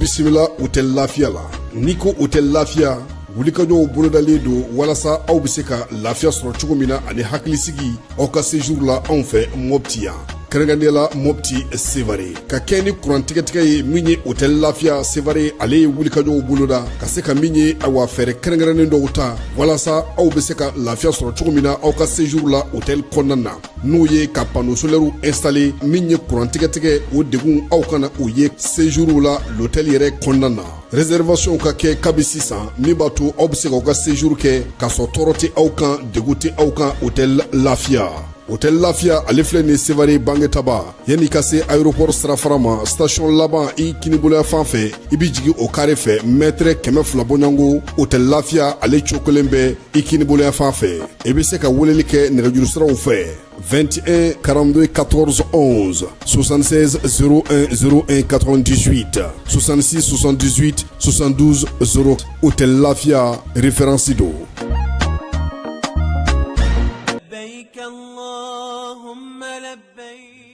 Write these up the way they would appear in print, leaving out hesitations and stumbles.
Bisimila hôtel Lafia la n'i ko hôtel Lafia wulikajɔw bolodalen don walasa aw bɛ se ka lafiya sɔrɔ cogo min na ani hakilisigi aw ka séjour la anw fɛ Mopti yan kɛrɛnkɛrɛnnenya la Mopti Sevare ka kɛ ni kurantigɛtigɛ ye min ye hôtel Lafia Sevare ale ye wulikajɔw boloda ka se ka min ye awa fɛɛrɛ kɛrɛnkɛrɛnnen dɔw ta walasa aw bɛ se ka lafiya sɔrɔ cogo min na aw ka séjour la hôtel kɔnɔna na n'o ye ka panneau solaire installé min ye kurantigɛtigɛ o degun aw kana o ye séjour la l'hôtel yɛrɛ kɔnɔna na réservation ka kɛ kabi sisan min b'a to aw bɛ se k'aw ka séjour kɛ k'a sɔrɔ tɔɔrɔ tɛ aw kan degun tɛ aw kan hôtel Lafia. Hôtel Lafia ale filɛ nin Sevare bangetaba yanni ka se aéroport sirafara ma station laban i kiniboloya fan fɛ i bi jigin o carré fɛ mètre 200 bɔɲango hôtel Lafia ale cokolen bɛ i kiniboloya fan fɛ i bɛ se ka weleli kɛ nɛgɛjuru siraw fɛ 21 42 14 11 76 01 01 98 66 78 72 0 hôtel Lafia référence do.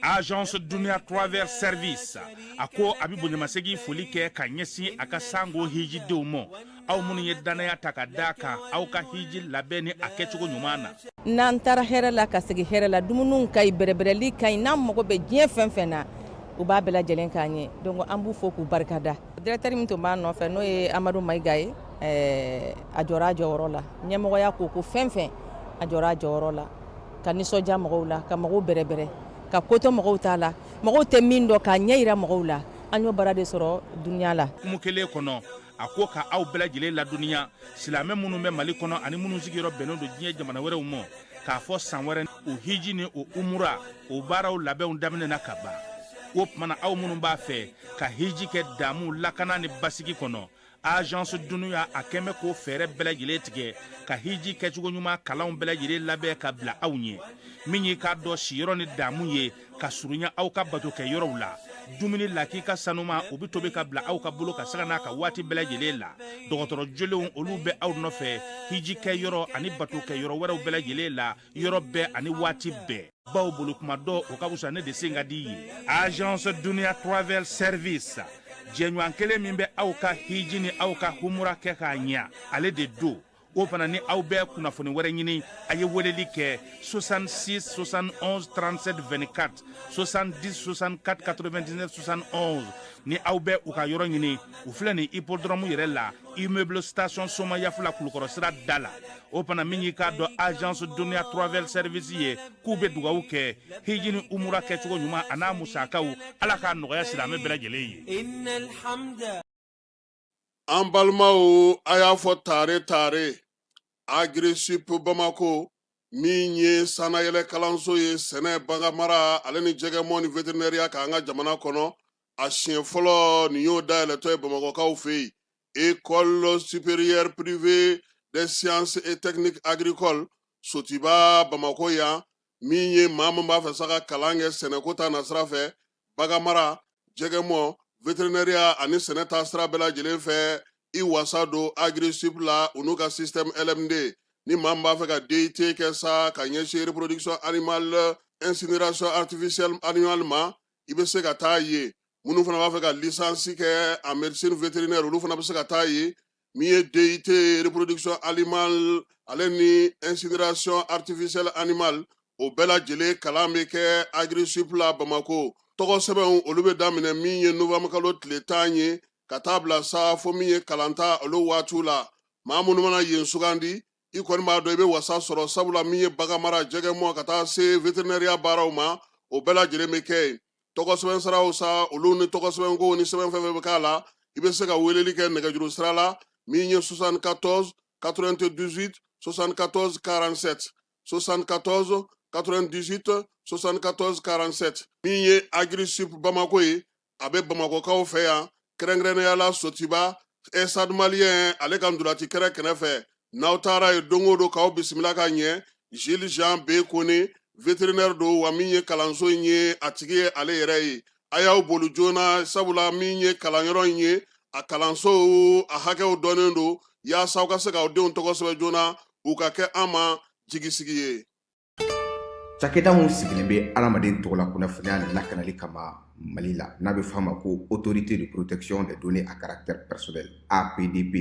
Agence Dunia Travel Service ako abibu nyamasegi foli kɛ ka ɲɛsin a ka sango hiji denw ma aw minnu ye danaya ta ka da kan aw ka hiji labɛn ni a kɛcogo ɲuman na n'an taara hɛrɛ la ka segin hɛrɛ la dumuniw ka ɲi bɛrɛbɛrɛli ka ɲi n'an mago bɛ diɲɛ fɛn fɛn na u b'a bɛɛ lajɛlen k'an ye donc an b'u fo k'u barikada directeur min tun b'a nɔfɛ n'o ye Amadu Mayiga ye a jɔra a jɔyɔrɔ la ɲɛmɔgɔya ko fɛn fɛn a jɔra a jɔyɔrɔ la ka nisɔndiya mɔgɔw la ka mɔgɔw bɛrɛbɛrɛ ka koto mɔgɔw t'a la mɔgɔw tɛ min dɔn k'a ɲɛ yira mɔgɔw la an y'o baara de sɔrɔ duniya la kumu kelen kɔnɔ a ko ka aw bɛɛ lajɛlen laduniya silamɛ minnu bɛ Mali kɔnɔ ani minnu sigiyɔrɔ bɛnnen don diɲɛ jamana wɛrɛw ma k'a fɔ san wɛrɛ o hiji ni o umura o baaraw labɛnw daminɛna ka ban o tumana aw minnu b'a fɛ ka hiji kɛ damu lakana ni basigi kɔnɔ Agence Dunuya a kɛmɛ ko fɛɛrɛ bɛɛ lajɛlen tigɛ ka hiji kɛcogo ɲuman kalanw bɛɛ lajɛlen labɛn ka bila aw ɲɛ min ye k'a dɔn siyɔrɔ ni damu ye ka surunya aw ka bato kɛ yɔrɔw la dumuni lak'i ka sanuma o bi tobi ka bila aw ka bolo ka saga n'a ka waati bɛɛ lajɛlen la dɔgɔtɔrɔ jolenw olu bɛ aw nɔfɛ hiji kɛ yɔrɔ ani bato kɛ yɔrɔ wɛrɛw bɛɛ lajɛlen la yɔrɔ bɛɛ ani waati bɛɛ baw bolo kuma dɔ o ka wusa ne de sen ka di ye Agence Dunia Travel Service jɛɲɔgɔn kelen min bɛ aw ka hiji ni aw ka humura kɛ k'a ɲɛ ale de do o fana ni aw bɛɛ kunnafoni wɛrɛ ɲini a ye weleli kɛ 66 71 37 24 70 64 99 71 ni aw bɛɛ u ka yɔrɔ ɲini u filɛ ni hippodrome yɛrɛ la immeuble station Soma Yafula Kulukɔrɔ sira da la o fana min y'i k'a dɔn Agence Dunia Travel Service ye k'u bɛ dugawu kɛ hiji ni umura kɛcogo ɲuman a n'a musakaw ala k'a nɔgɔya silamɛ bɛɛ lajɛlen ye. An balimaw a y'a fɔ tare Agri-Sup Bamako min ye sanayɛlɛ kalanso ye sɛnɛ bangamara ale ni jɛgɛmɔ ni vétérinaire k'an ka jamana kɔnɔ a siɲɛ fɔlɔ nin y'o dayɛlɛtɔ ye Bamakɔkaw fɛ yen École supérieure privée des sciences et techniques agricoles Sotiba Bamako yan min ye maa min b'a fɛ sa ka kalan kɛ sɛnɛko ta nasira fɛ bagamara jɛgɛmɔ vétérinaire ani sɛnɛ ta sira bɛɛ lajɛlen fɛ i wasa don Agri-Sup la u n'u ka système LMD ni maa min b'a fɛ ka DUT kɛ sa ka ɲɛsin reproduction animale incinération artificielle animale ma i bɛ se ka taa ye minnu fana b'a fɛ ka licence kɛ en médecine vétérinaire olu fana bɛ se ka taa ye min ye DUT reproduction animale ale ni incinération artificielle animale o bɛɛ lajɛlen kalan bɛ kɛ Agri-Sup la Bamako tɔgɔ sɛbɛnw olu bɛ daminɛ min ye novembre kalo tile 10 ye ka taa bila sa fo min ye kalanta olu waatiw la maa minnu mana yen sugandi i kɔni b'a dɔn i bɛ wasa sɔrɔ sabula min ye baganmara jɛgɛmɔ ka taa se vétérinaire baaraw ma o bɛɛ lajɛlen bɛ kɛ yen tɔgɔ sɛbɛn siraw sa olu ni tɔgɔ sɛbɛn ko ni sɛbɛn fɛn fɛn bɛ k'a la i bɛ se ka weleli kɛ nɛgɛjuru sira la min ye 74 98 74 47 74 98 74 47 min ye Agri-Sup Bamako ye a bɛ Bamakokaw fɛ yan kɛrɛnkɛrɛnnenya la Sotiba Stade Malien ale ka ndolati kɛrɛ kɛrɛfɛ n'aw taara ye don o don k'aw bisimila ka ɲɛ Jules Jean B Kone vétérinaire do wa min ye kalanso in ye a tigi ye ale yɛrɛ ye a y'aw boli joona sabula min ye kalanyɔrɔ in ye a kalanso a hakɛw dɔnnen do yaasa aw ka se k'aw denw tɔgɔ sɛbɛn joona u ka kɛ an ma jigisigi ye. Cakɛda mun sigilen bɛ adamaden tɔgɔ la kunnafoniya lakanali kama Mali la n'a bɛ f'a ma ko autorité de protection des données à caractère personnel APDP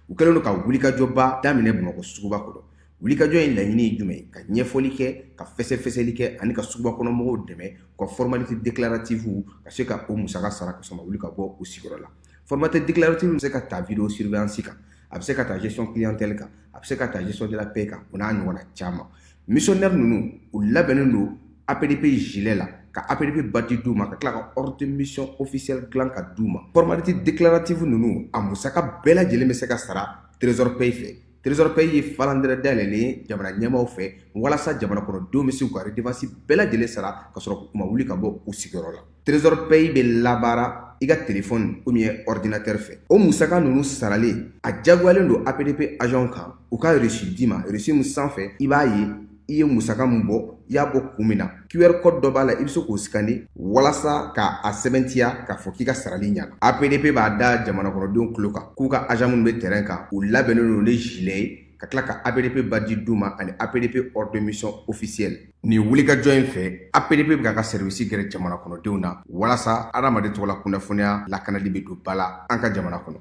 u kɛlen don ka wulikajɔba daminɛ Bamakɔ suguba kɔnɔ. Wulikajɔ in laɲini ye jumɛn ye? Ka ɲɛfɔli kɛ, ka fɛsɛfɛsɛli kɛ ani ka suguba kɔnɔ mɔgɔw dɛmɛ ka formalité déclarative ka se ka o musaka sara ka sɔn ka wuli ka bɔ u sigiyɔrɔ la. Formalité déclarative bɛ se ka ta vidéo surveillance kan, a bɛ se ka ta gestion clientèle kan, a bɛ se ka ta gestion de la paix kan, o n'a ɲɔgɔnna caman. Missionnaire ninnu u labɛnnen don APDP gilet la ka APDP badge d'u ma ka tila ka ordre de mission officiel dilan ka d'u ma. Formalité déclarative ninnu a musaka bɛɛ lajɛlen bɛ se ka sara Trésor Paye fɛ. Trésor Paye ye falandɛrɛ dayɛlɛlen ye jamana ɲɛmaaw fɛ walasa jamana kɔnɔdenw bɛ se k'u ka redevance bɛɛ lajɛlen sara ka sɔrɔ u ma wuli ka bɔ u sigiyɔrɔ la. Trésor Paye bɛ labaara i ka téléphone ou bien ordinateur fɛ. O musaka ninnu saralen a jagoyalen don APDP agent kan u ka reçu d'i ma reçu min sanfɛ i b'a ye i ye musaka min bɔ i y'a bɔ kun min na QR code dɔ b'a la i bɛ se k'o scanner walasa ka a sɛbɛntiya k'a fɔ k'i ka sarali ɲɛna. APDP b'a da jamana kɔnɔdenw tulo kan k'u ka agent minnu bɛ terrain kan u labɛnnen don ni gilet ye ka tila ka APDP badge d'u ma ani APDP ordre de mission officiel. Nin wulikajɔ in fɛ APDP bɛ ka service gɛrɛ jamana kɔnɔdenw na walasa adamaden tɔgɔ la kunnafoniya lakanali bɛ don ba la an ka jamana kɔnɔ.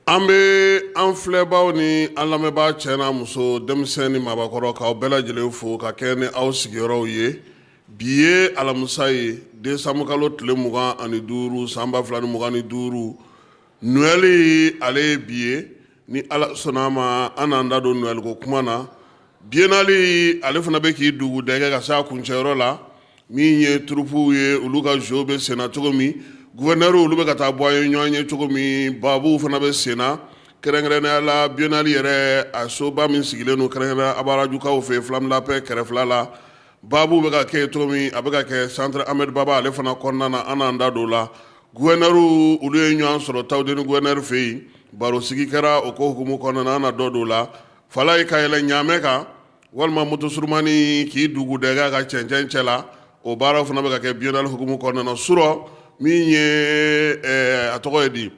An bɛ an filɛbaw ni an lamɛnbaa cɛ n'a muso denmisɛn ni maabakɔrɔ k'aw bɛɛ lajɛlen fo ka kɛ ni aw sigiyɔrɔw ye bi ye alamisa ye décembre kalo tile 25 san 2025 Noël ale ye bi ye ni Ala sɔnna a ma an n'an da don Noël ko kuma na biennale ale fana bɛ k'i dugu dɛgɛ ka se a kuncɛyɔrɔ la min ye turupuw ye olu ka jeux bɛ senna cogo min gouverneur olu bɛ ka taa bɔ an ye ɲɔgɔn ye cogo min babuw fana bɛ senna kɛrɛnkɛrɛnnenya la biennale yɛrɛ a soba min sigilen don kɛrɛnkɛrɛnnenya abarajukaw fɛ Flamme de la Paix kɛrɛfɛla la babuw bɛ ka kɛ cogo min a bɛ ka kɛ centre Ahmed Baba ale fana kɔnɔna na an n'an da don la gouverneur olu ye ɲɔgɔn sɔrɔ Tawudeni gouverneur fɛ yen baro sigi kɛra o ko hukumu kɔnɔna na an na dɔ don la fala ye ka yɛlɛ ɲaamɛ kan walima moto surumani k'i dugu dɛgɛ ka cɛncɛn cɛ la o baaraw fana bɛ ka kɛ biennale hukumu kɔnɔna na surɔ min ye a tɔgɔ ye di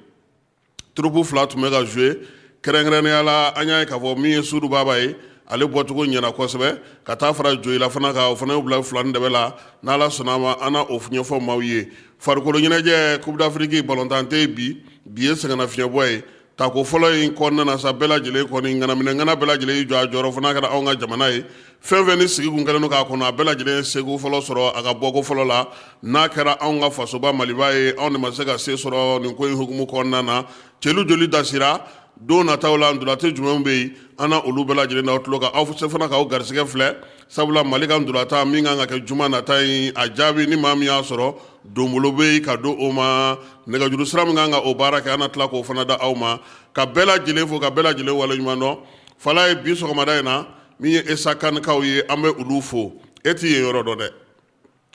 troupe fila tun bɛ ka jouer kɛrɛnkɛrɛnnenya la an y'a ye k'a fɔ min ye Sudu Baba ye ale bɔcogo ɲɛna kosɛbɛ ka taa fara Joyila fana kan o fana y'u bila filani dɛbɛ la n'Ala sɔnna a ma an na o ɲɛfɔ maaw ye farikolo ɲɛnajɛ Coupe d'Afrique balontan tɛ bi ye sɛgɛnnafiɲɛbɔ ye tako fɔlɔ in kɔnɔna na sa bɛɛ lajɛlen kɔni ŋanaminɛŋana bɛɛ lajɛlen y'i jɔ a jɔyɔrɔ fana kɛra anw ka jamana ye fɛn fɛn ni sigi kun kɛlen don k'a kɔnɔ a bɛɛ lajɛlen segu fɔlɔ sɔrɔ a ka bɔko fɔlɔ la n'a kɛra anw ka fasoba Maliba ye anw de ma se ka se sɔrɔ nin ko in hukumu kɔnɔna na celu joli dasira don nataw la ndolate jumɛnw bɛ yen an na olu bɛɛ lajɛlen n'aw tulo kan aw fana k'aw garisɛgɛ filɛ sabula Mali ka ndolata min kan ka kɛ juma nata in a jaabi ni maa min y'a sɔrɔ donbolo bɛ yen ka don o ma nɛgɛjuru sira min kan ka o baara kɛ an na tila k'o fana da aw ma ka bɛɛ lajɛlen fo ka bɛɛ lajɛlen waleɲuman dɔn fala ye bi sɔgɔmada in na min ye Esa Kanikaw ye an bɛ olu fo e t'i yen yɔrɔ dɔn dɛ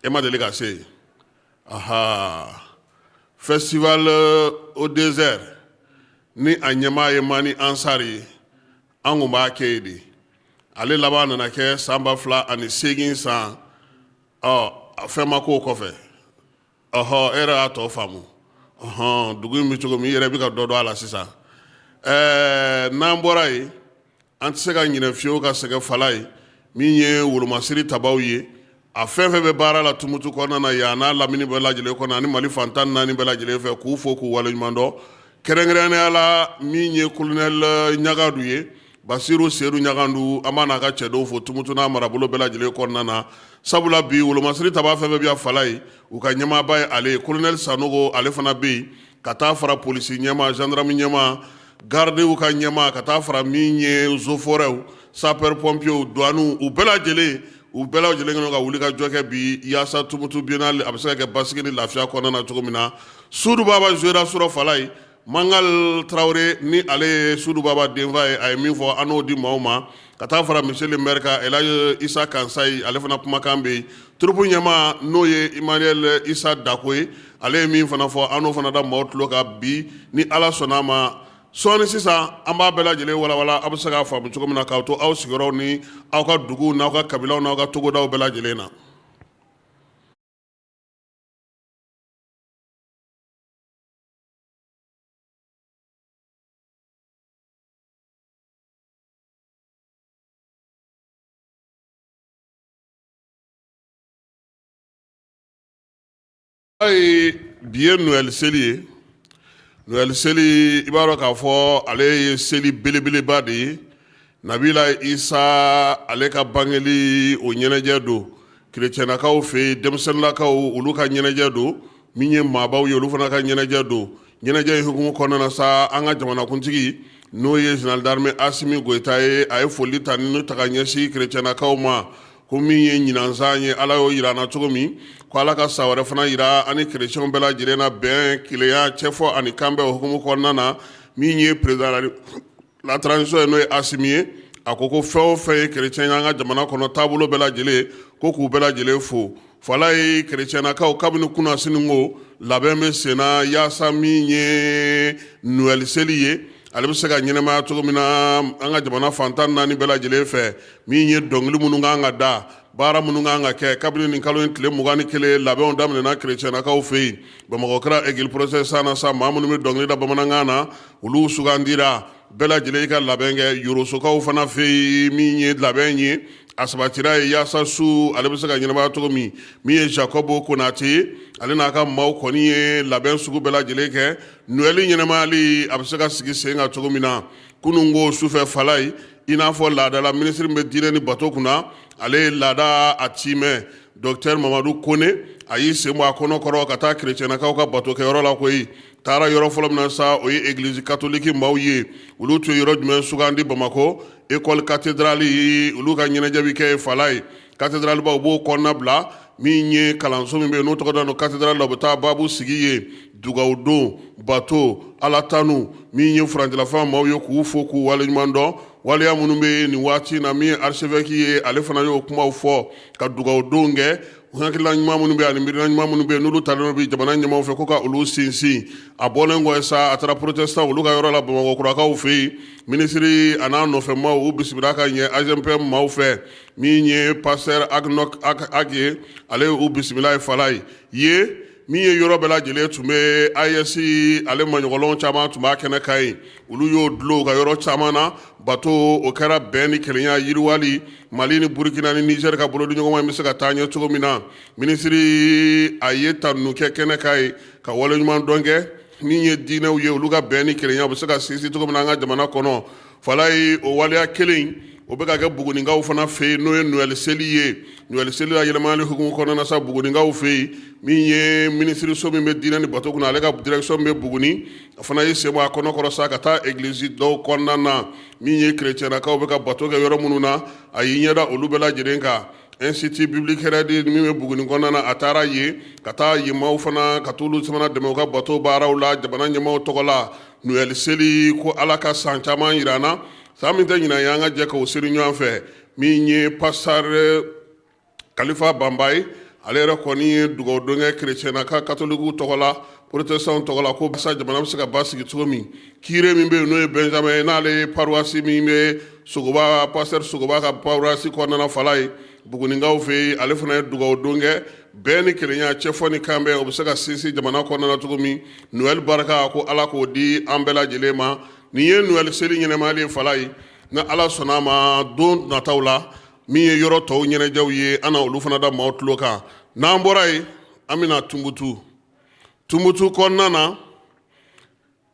e ma deli ka se yen aha festival au désert ni a ɲɛmaa ye Mani Ansari ye an kun b'a kɛ yen de ale laban nana kɛ san 2008 san fɛn ma k'o kɔfɛ e yɛrɛ y'a tɔ faamu dugu in bɛ cogo min i yɛrɛ bɛ ka dɔ dɔn a la sisan n'an bɔra yen an tɛ se ka ɲinɛ fiyewu ka sɛgɛ fala ye min ye wolomasiri tabaw ye a fɛn fɛn bɛ baara la Tumutu kɔnɔna na yan n'a lamini bɛɛ lajɛlen kɔnɔ ani Mali fan 14 bɛɛ lajɛlen fɛ k'u fo k'u waleɲuman dɔn kɛrɛnkɛrɛnnenya la min ye colonel Ɲagadu ye Basiru Seydou Ɲagandu an b'a n'a ka cɛdenw fo Tumutu n'a marabolo bɛɛ lajɛlen kɔnɔna na sabula bi wolomasiri taba fɛn fɛn bɛ yan fala ye u ka ɲɛmaaba ye ale colonel Sanogo ale fana bɛ yen ka taa fara polisi ɲɛma gendarme ɲɛma gardew ka ɲɛma ka taa fara min ye zoforɛw sapeur pompiers douaniw u bɛɛ lajɛlen kɛnɛ ka wuli ka jɔ kɛ bi yaasa Tumutu biennale a bɛ se ka kɛ basigi ni lafiya kɔnɔna na cogo min na. Sudu Baba jouera sɔrɔ fala ye Mangal Traoré ni ale ye Sudu Baba denfa ye a ye min fɔ an n'o di maaw ma ka taa fara monsieur le maire ka Elhaji Isa Kansayi ale fana kumakan bɛ yen turupu ɲɛma n'o ye Emmanuel Isa Dako ye ale ye min fana fɔ an n'o fana da maaw tulo kan bi ni Ala sɔnna a ma. Sɔɔni sisan an b'a bɛɛ lajɛlen walawala aw bɛ se k'a faamu cogo min na k'aw to aw sigiyɔrɔw ni aw ka duguw n'aw ka kabilaw n'aw ka togodaw bɛɛ lajɛlen na. Ayi bi ye Noël seli ye. Noël seli i b'a dɔn k'a fɔ ale ye seli belebeleba de ye. Nabila Isa ale ka bangeli o ɲɛnajɛ don kerecɛnnakaw fɛ yen denmisɛnnakaw olu ka ɲɛnajɛ don min ye maabaw ye olu fana ka ɲɛnajɛ don. Ɲɛnajɛ in hukumu kɔnɔna na sa an ka jamanakuntigi n'o ye général d'armée Asimi Goyita ye a ye foli ta ni ta ka ɲɛsin kerecɛnnakaw ma ko min ye ɲinansan ye Ala y'o yira an na cogo min ko Ala ka sa wɛrɛ fana yira ani kerecɛnw bɛɛ lajɛlen na bɛn kelenya cɛfɔ ani kanbɛn o hukumu kɔnɔna na min ye président la transition ye n'o ye Asimi ye a ko fɛn o fɛn ye kerecɛn ye an ka jamana kɔnɔ taabolo bɛɛ lajɛlen ko k'u bɛɛ lajɛlen fo fala ye kerecɛnnakaw kabini kunna siniko labɛn bɛ sen na yaasa min ye Noël seli ye ale bɛ se ka ɲɛnɛmaya cogo min na an ka jamana fantan naani bɛɛ lajɛlen fɛ min ye dɔnkili minnu kan ka da baara minnu kan ka kɛ kabini nin kalo in tile 21 labɛnw daminɛna kerecɛnnakaw fɛ yen Bamakɔ kɛra Egil procès san na sa maa minnu bɛ dɔnkili da bamanankan na olu sugandira bɛɛ lajɛlen ka labɛn kɛ Yorosokaw fana fɛ yen min ye labɛn ye a sabatira ye yaasa su ale bɛ se ka ɲɛnɛmaya cogo min ye Jacobo Konate ye ale n'a ka maaw kɔni ye labɛn sugu bɛɛ lajɛlen kɛ Noël ɲɛnɛmayali a bɛ se ka sigi sen kan cogo min na kununko sufɛ fala ye i n'a fɔ laadala minisiri bɛ diinɛ ni bato kunna ale ye laada a timɛ Docteur Mamadou Kone a y'i sen bɔ a kɔnɔ ka taa kerecɛnnakaw ka bato kɛyɔrɔ la koyi taara yɔrɔ fɔlɔ min na sa o ye église catholique maaw ye olu tun ye yɔrɔ jumɛn sugandi Bamakɔ école cathédrale olu ka ɲɛnajɛ bɛ kɛ fala ye cathédrale baw b'o kɔnɔna bila min ye kalanso min bɛ yen n'o tɔgɔ da no cathédrale la u bɛ taa baabu sigi ye dugawu don bato alatanu min ye furanjɛlafɛn maaw ye k'u fo k'u waleɲuman dɔn waleya minnu bɛ nin waati na min ye archevêque ye ale fana y'o kumaw fɔ ka dugawu don kɛ hakilila ɲuman minnu bɛ ani miirina ɲuman minnu bɛ yen n'olu talen bɛ jamana ɲɛmaaw fɛ ko ka olu sinsin a bɔlen kɔ sa a taara protestant olu ka yɔrɔ la Bamakɔkurakaw fɛ yen minisiri a n'a nɔfɛmaw u bisimila ka ɲɛ AGMP maaw fɛ min ye pasteur Agnok Ag ye ale y'u bisimila ye fala ye min ye yɔrɔ bɛɛ lajɛlen tun bɛ AES ale maɲɔgɔnlɔn caman tun b'a kɛnɛ kan ye olu y'o dulon ka yɔrɔ caman na bato o kɛra bɛn ni kelenya yiriwali Mali ni Burkina ni Niger ka bolo di ɲɔgɔn bɛ se ka taa ɲɛ cogo min na minisiri a ye tanu kɛ kɛnɛ kan ye ka waleɲuman dɔn kɛ min ye diinɛw ye olu ka bɛn ni kelenya bɛ se ka sinsin cogo min na an ka jamana kɔnɔ fala ye o waleya kelen o bɛ ka kɛ Bugunikaw fana fɛ yen n'o ye Noël seli ye Noël seli la yɛlɛmali hukumu kɔnɔna na sa Bugunikaw fɛ yen min ye minisiri so min bɛ diinɛ ni bato kunna ale ka direction bɛ Buguni a fana ye sen bɔ a kɔnɔ sa ka taa église dɔw kɔnɔna na min ye kerecɛnnakaw bɛ ka bato kɛ yɔrɔ minnu na a y'i ɲɛda olu bɛɛ lajɛlen kan Institut biblique Heredi min bɛ Buguni kɔnɔna na a taara yen ka taa yen maaw fana ka t'olu fana dɛmɛ u ka bato baaraw la jamana ɲɛmaaw tɔgɔ la Noël seli ko Ala ka san caman yira an na san min tɛ ɲinan ye an ka jɛ k'o siri ɲɔgɔn fɛ min ye pasteur Kalifa Bamba ye ale yɛrɛ kɔni ye dugawu don kɛ kerecɛnnaka katolikiw tɔgɔ la protestants tɔgɔ la ko basa jamana bɛ se ka basigi cogo min kire min bɛ yen n'o ye Benjamin ye n'ale ye paroisse min bɛ Sogoba pasteur Sogoba ka paroisse kɔnɔna fala ye Bugunikaw fɛ yen ale fana ye dugawu don kɛ bɛn ni kelenya cɛfɔ ni kanbɛn o bɛ se ka sinsin jamana kɔnɔna na cogo min Noël barika ko Ala k'o di an bɛɛ lajɛlen ma nin ye Noël seli ɲɛnɛmayali ye fala ye na Ala sɔnna a ma don nataw la min ye yɔrɔ tɔw ɲɛnajɛw ye an na olu fana da maaw tulo kan n'an bɔra yen an bɛna Tumutu kɔnɔna na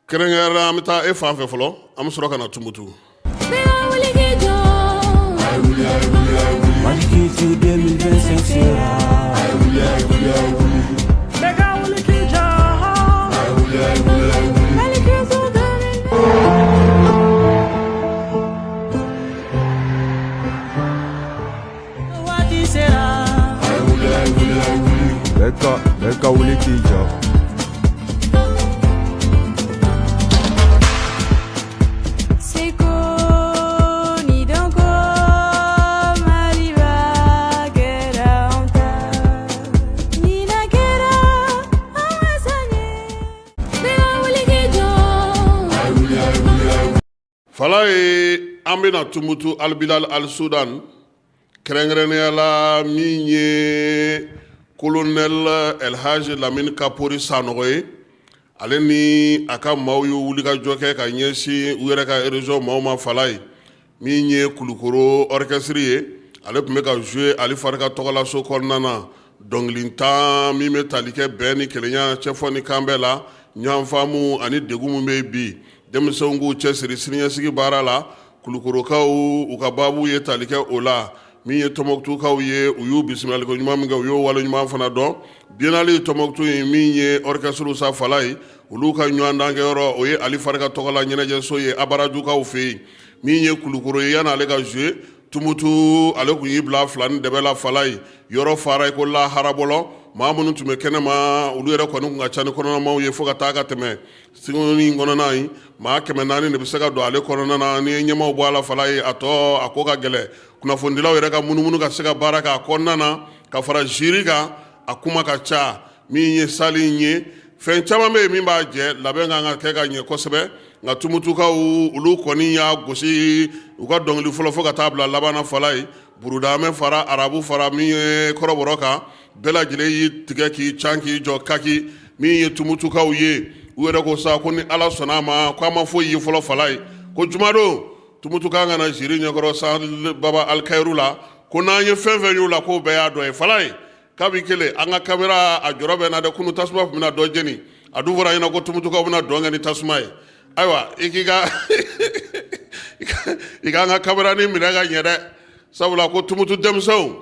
kɛrɛnkɛrɛnnenya an bɛ taa e fan fɛ fɔlɔ an bɛ sɔrɔ ka na Tumutu. fala ye an bena tumutu Albilal Al-Sudan kɛrɛnkɛrɛnnenya la min ye colonel Elhaji Lamine Kapori Sanogo ye ale ni a ka maaw ye wulikajɔ kɛ ka ɲɛsin u yɛrɛ ka région maaw ma fala ye min ye Kulukoro orchestre ye ale tun bɛ ka jouer Ali Farika tɔgɔlaso kɔnɔna na dɔnkilitan min bɛ tali kɛ bɛn ni kelenya cɛfɔ ni kan bɛɛ la ɲɔgɔn faamu ani degun min bɛ bi denmisɛnw k'u cɛsiri siniɲɛsigi baara la Kulukorokaw u ka baabu ye tali kɛ o la min ye Tɔnbɔkutukaw ye u y'u bisimilaliko ɲuman min kɛ u y'o wale ɲuman fana dɔn biennale Tɔnbɔkutu ye min ye orchestre sa fala ye olu ka ɲɔgɔn dan kɛyɔrɔ o ye Ali Farika tɔgɔla ɲɛnajɛso ye Abarajukaw fɛ yen min ye Kulukoro ye yanni ale ka jouer tumutu ale kun y'i bila fila ni dɛbɛ la fala ye yɔrɔ fara ko lahara bɔlɔ maa minnu tun bɛ kɛnɛma olu yɛrɛ kɔni kun ka ca ni kɔnɔnamaw ye fo ka taa ka tɛmɛ sigoni kɔnɔna ye maa 400 de bɛ se ka don ale kɔnɔna na ni ɲɛmaw bɔ a la fala ye a tɔ a ko ka gɛlɛ kunnafonidilaw yɛrɛ ka munumunu ka se ka baara kɛ a kɔnɔna na ka fara jiri kan a kuma ka ca min ye sali ye fɛn caman bɛ yen min b'a jɛ labɛn kan ka kɛ ka ɲɛ kosɛbɛ nka tumutukaw olu kɔni y'a gosi u ka dɔnkili fɔlɔ fo ka taa bila labanna fala ye burudamɛ fara arabu fara min ye kɔrɔbɔrɔ kan bɛɛ lajɛlen y'i tigɛ k'i can k'i jɔ kaki min ye tumutukaw ye u yɛrɛ ko sa ko ni ala sɔnna a ma ko a ma foyi ye fɔlɔ fala ye ko jumadon tumutukan kana jiri ɲɛkɔrɔ san baba alikayiru la ko n'an ye fɛn fɛn y'u la k'o bɛɛ y'a dɔ ye fala ye kabi kelen an ka kamera a jɔrɔ bɛ na dɛ kunu tasuma tun bɛna dɔ jeni a dun fɔra ɲɛna ko tumutukaw bɛna dɔn kɛ ni tasuma ye ayiwa i k'i ka an ka kamera ni minɛ ka ɲɛ dɛ sabula ko tumutu denmisɛnw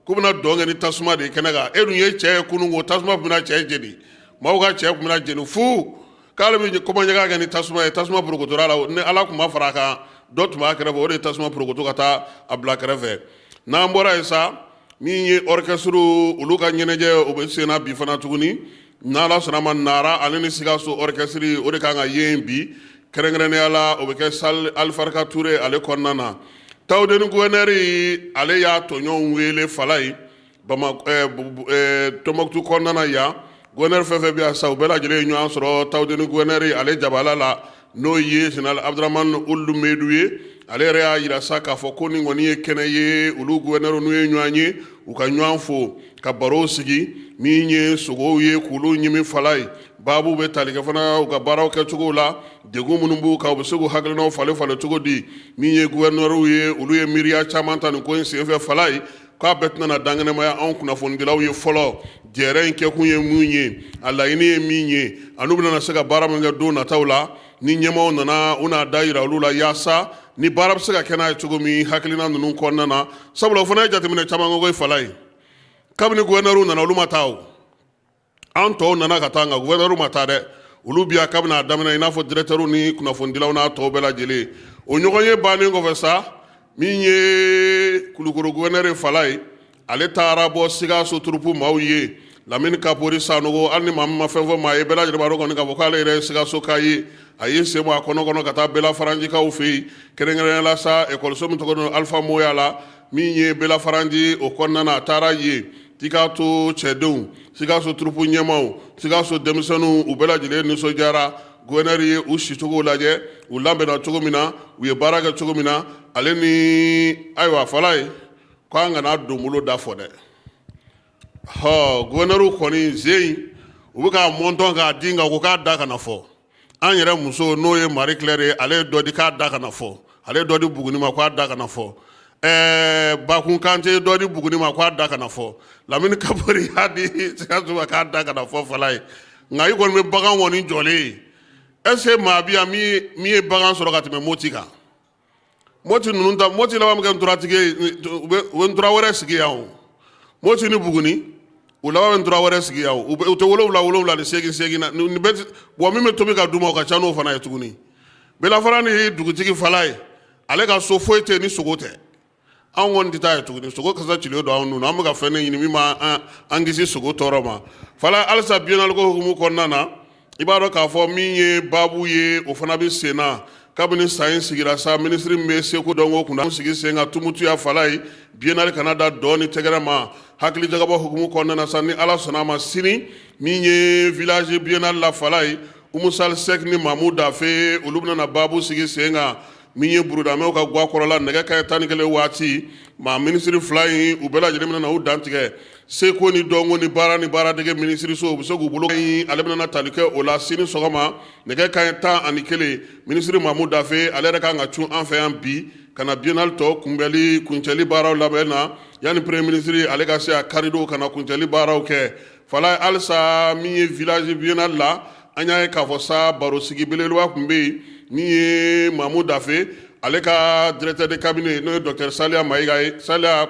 k'u bɛna dɔn kɛ ni tasuma de ye kɛnɛ kan e dun ye cɛ ye kunun ko tasuma tun bɛna cɛ jeni maaw ka cɛ tun bɛna jeni fu k'ale bɛ kɔmɔɲɛka kɛ ni tasuma ye tasuma porokotora la ni ala tun ma fara a kan dɔ tun b'a kɛrɛfɛ o de ye tasuma porokoto ka taa a bila kɛrɛfɛ n'an bɔra yen sa min ye orchestre olu ka ɲɛnajɛ o bɛ sen na bi fana tuguni n'ala sɔnna a ma Nara ale ni Sikaso orchestre o de kan ka ye yen bi kɛrɛnkɛrɛnnenya la o bɛ kɛ salle Ali Farika Ture ale kɔnɔna na Tawudeni gouverneur ale y'a tɔɲɔgɔnw wele fala ye Tɔnbɔkutu kɔnɔna na yan gouverneur fɛn fɛn bɛ yan sa u bɛɛ lajɛlen ye ɲɔgɔn sɔrɔ Tawudeni gouverneur ale jabala la n'o ye général Abdramane Olu Medu ye ale yɛrɛ y'a yira sa k'a fɔ ko nin kɔni ye kɛnɛ ye olu gouverneur n'u ye ɲɔgɔn ye u ka ɲɔgɔn fo ka baro sigi min ye sogow ye k'olu ɲimi fala ye baabu bɛ tali kɛ fana u ka baaraw kɛcogo la degun minnu b'u kan u bɛ se k'u hakilinaw falen cogo di min ye gouverneur ye olu ye miiriya caman ta nin ko in senfɛ fala ye k'a bɛɛ tɛna dankɛnɛmaya anw kunnafonidilaw ye fɔlɔ jɛrɛ in kɛkun ye mun ye a laɲini ye min ye ani u bɛna se ka baara min kɛ don nataw la ni ɲɛmaaw nana u n'a da yira olu la yaasa ni baara bɛ se ka kɛ n'a ye cogo min hakilina ninnu kɔnɔna na sabula o fana ye jateminɛ caman kɛ ko ye fala ye kabini gouverneur nana olu ma taa o an tɔw nana ka taa nka gouverneur ma taa dɛ olu bi a kabini a daminɛ i n'a fɔ directeur ni kunnafonidilaw n'a tɔw bɛɛ lajɛlen o ɲɔgɔn ye bannen kɔfɛ sa min ye Kulukoro gouverneur fala ye ale taara bɔ Sikaso turupu maaw ye Lamine Kapori Sanogo hali ni maa min ma fɛn fɔ maa ye bɛɛ lajɛlen b'a dɔn kɔni k'a fɔ k'ale yɛrɛ ye Sikaso ka ye a ye sen bɔ a kɔnɔ ka taa Bela Faranjikaw fɛ yen kɛrɛnkɛrɛnnenya la sa ekɔliso min tɔgɔ don Alpha Moya la min ye Bela Faranji o kɔnɔna na a taara yen k'i k'a to cɛdenw Sikaso turupu ɲɛmaaw Sikaso denmisɛnninw u bɛɛ lajɛlen nisɔndiyara gouverneur ye u sicogo lajɛ u labɛnna cogo min na u ye baara kɛ cogo min na ale ni ayiwa fala ye ko an kana don bolo da fɔ dɛ gouverneur kɔni zen u bɛ k'a mɔntɔn k'a di nka ko k'a da kana fɔ an yɛrɛ muso n'o ye Marie Claire ye ale ye dɔ di k'a da kana fɔ ale ye dɔ di Buguni ma k'a da kana fɔ Bakun Kante ye dɔ di Buguni ma k'a da kana fɔ Lamine Kapori y'a di Sikaso ma k'a da kana fɔ fala ye nka i kɔni bɛ bagan kɔni jɔlen ye est ce que maa bi yan min ye bagan sɔrɔ ka tɛmɛ Moti kan Moti ninnu ta Moti laban min kɛ ntoratigi ye u bɛ ntora wɛrɛ sigi yan o Moti ni Buguni u laban bɛ ntora wɛrɛ sigi yan o u tɛ 7 ni 8 na nin bɛ bon min bɛ tobi ka d'u ma o ka ca n'o fana ye tuguni Bela Faranji ye dugutigi fala ye ale ka so foyi tɛ ni sogo tɛ anw kɔni tɛ taa ye tuguni sogo kasa cilen don anw nun na an bɛ ka fɛn ɲini min ma an kisi sogo tɔɔrɔ ma fala halisa biennale ko hukumu kɔnɔna na i b'a dɔn k'a fɔ min ye baabu ye o fana bɛ sen na kabini san in sigira sa ministre min bɛ seko dɔn ko kunna sigi sen ka tumutuya fala ye biennale kana da dɔɔni tɛgɛrɛ ma hakili jagabɔ hukumu kɔnɔna na sa ni ala sɔnna a ma sini min ye village biennale la fala ye Umu Sal Sek ni Mamu Dafe olu bɛna baabu sigi sen kan min ye burudamɛw ka gwa kɔrɔla nɛgɛ kaɲɛ 11 waati maa minisiri 2 in u bɛɛ lajɛlen bɛna u dantigɛ seko ni dɔnko ni baaradege minisiriso u bɛ se k'u bolo ale bɛna tali kɛ o la sini sɔgɔma nɛgɛ kaɲɛ 11 minisiri Mamu Dafe ale yɛrɛ kan ka cun an fɛ yan bi ka na biennale tɔ kuncɛli baaraw labɛn na yanni premier ministre ale ka se a karidon ka na kuncɛli baaraw kɛ fala halisa min ye village biennale la an y'a ye k'a fɔ sa baro sigi belebeleba tun bɛ yen min ye Mamu Dafe ale ka directeur de cabinet n'o ye docteur Saliya Mayiga ye Saliya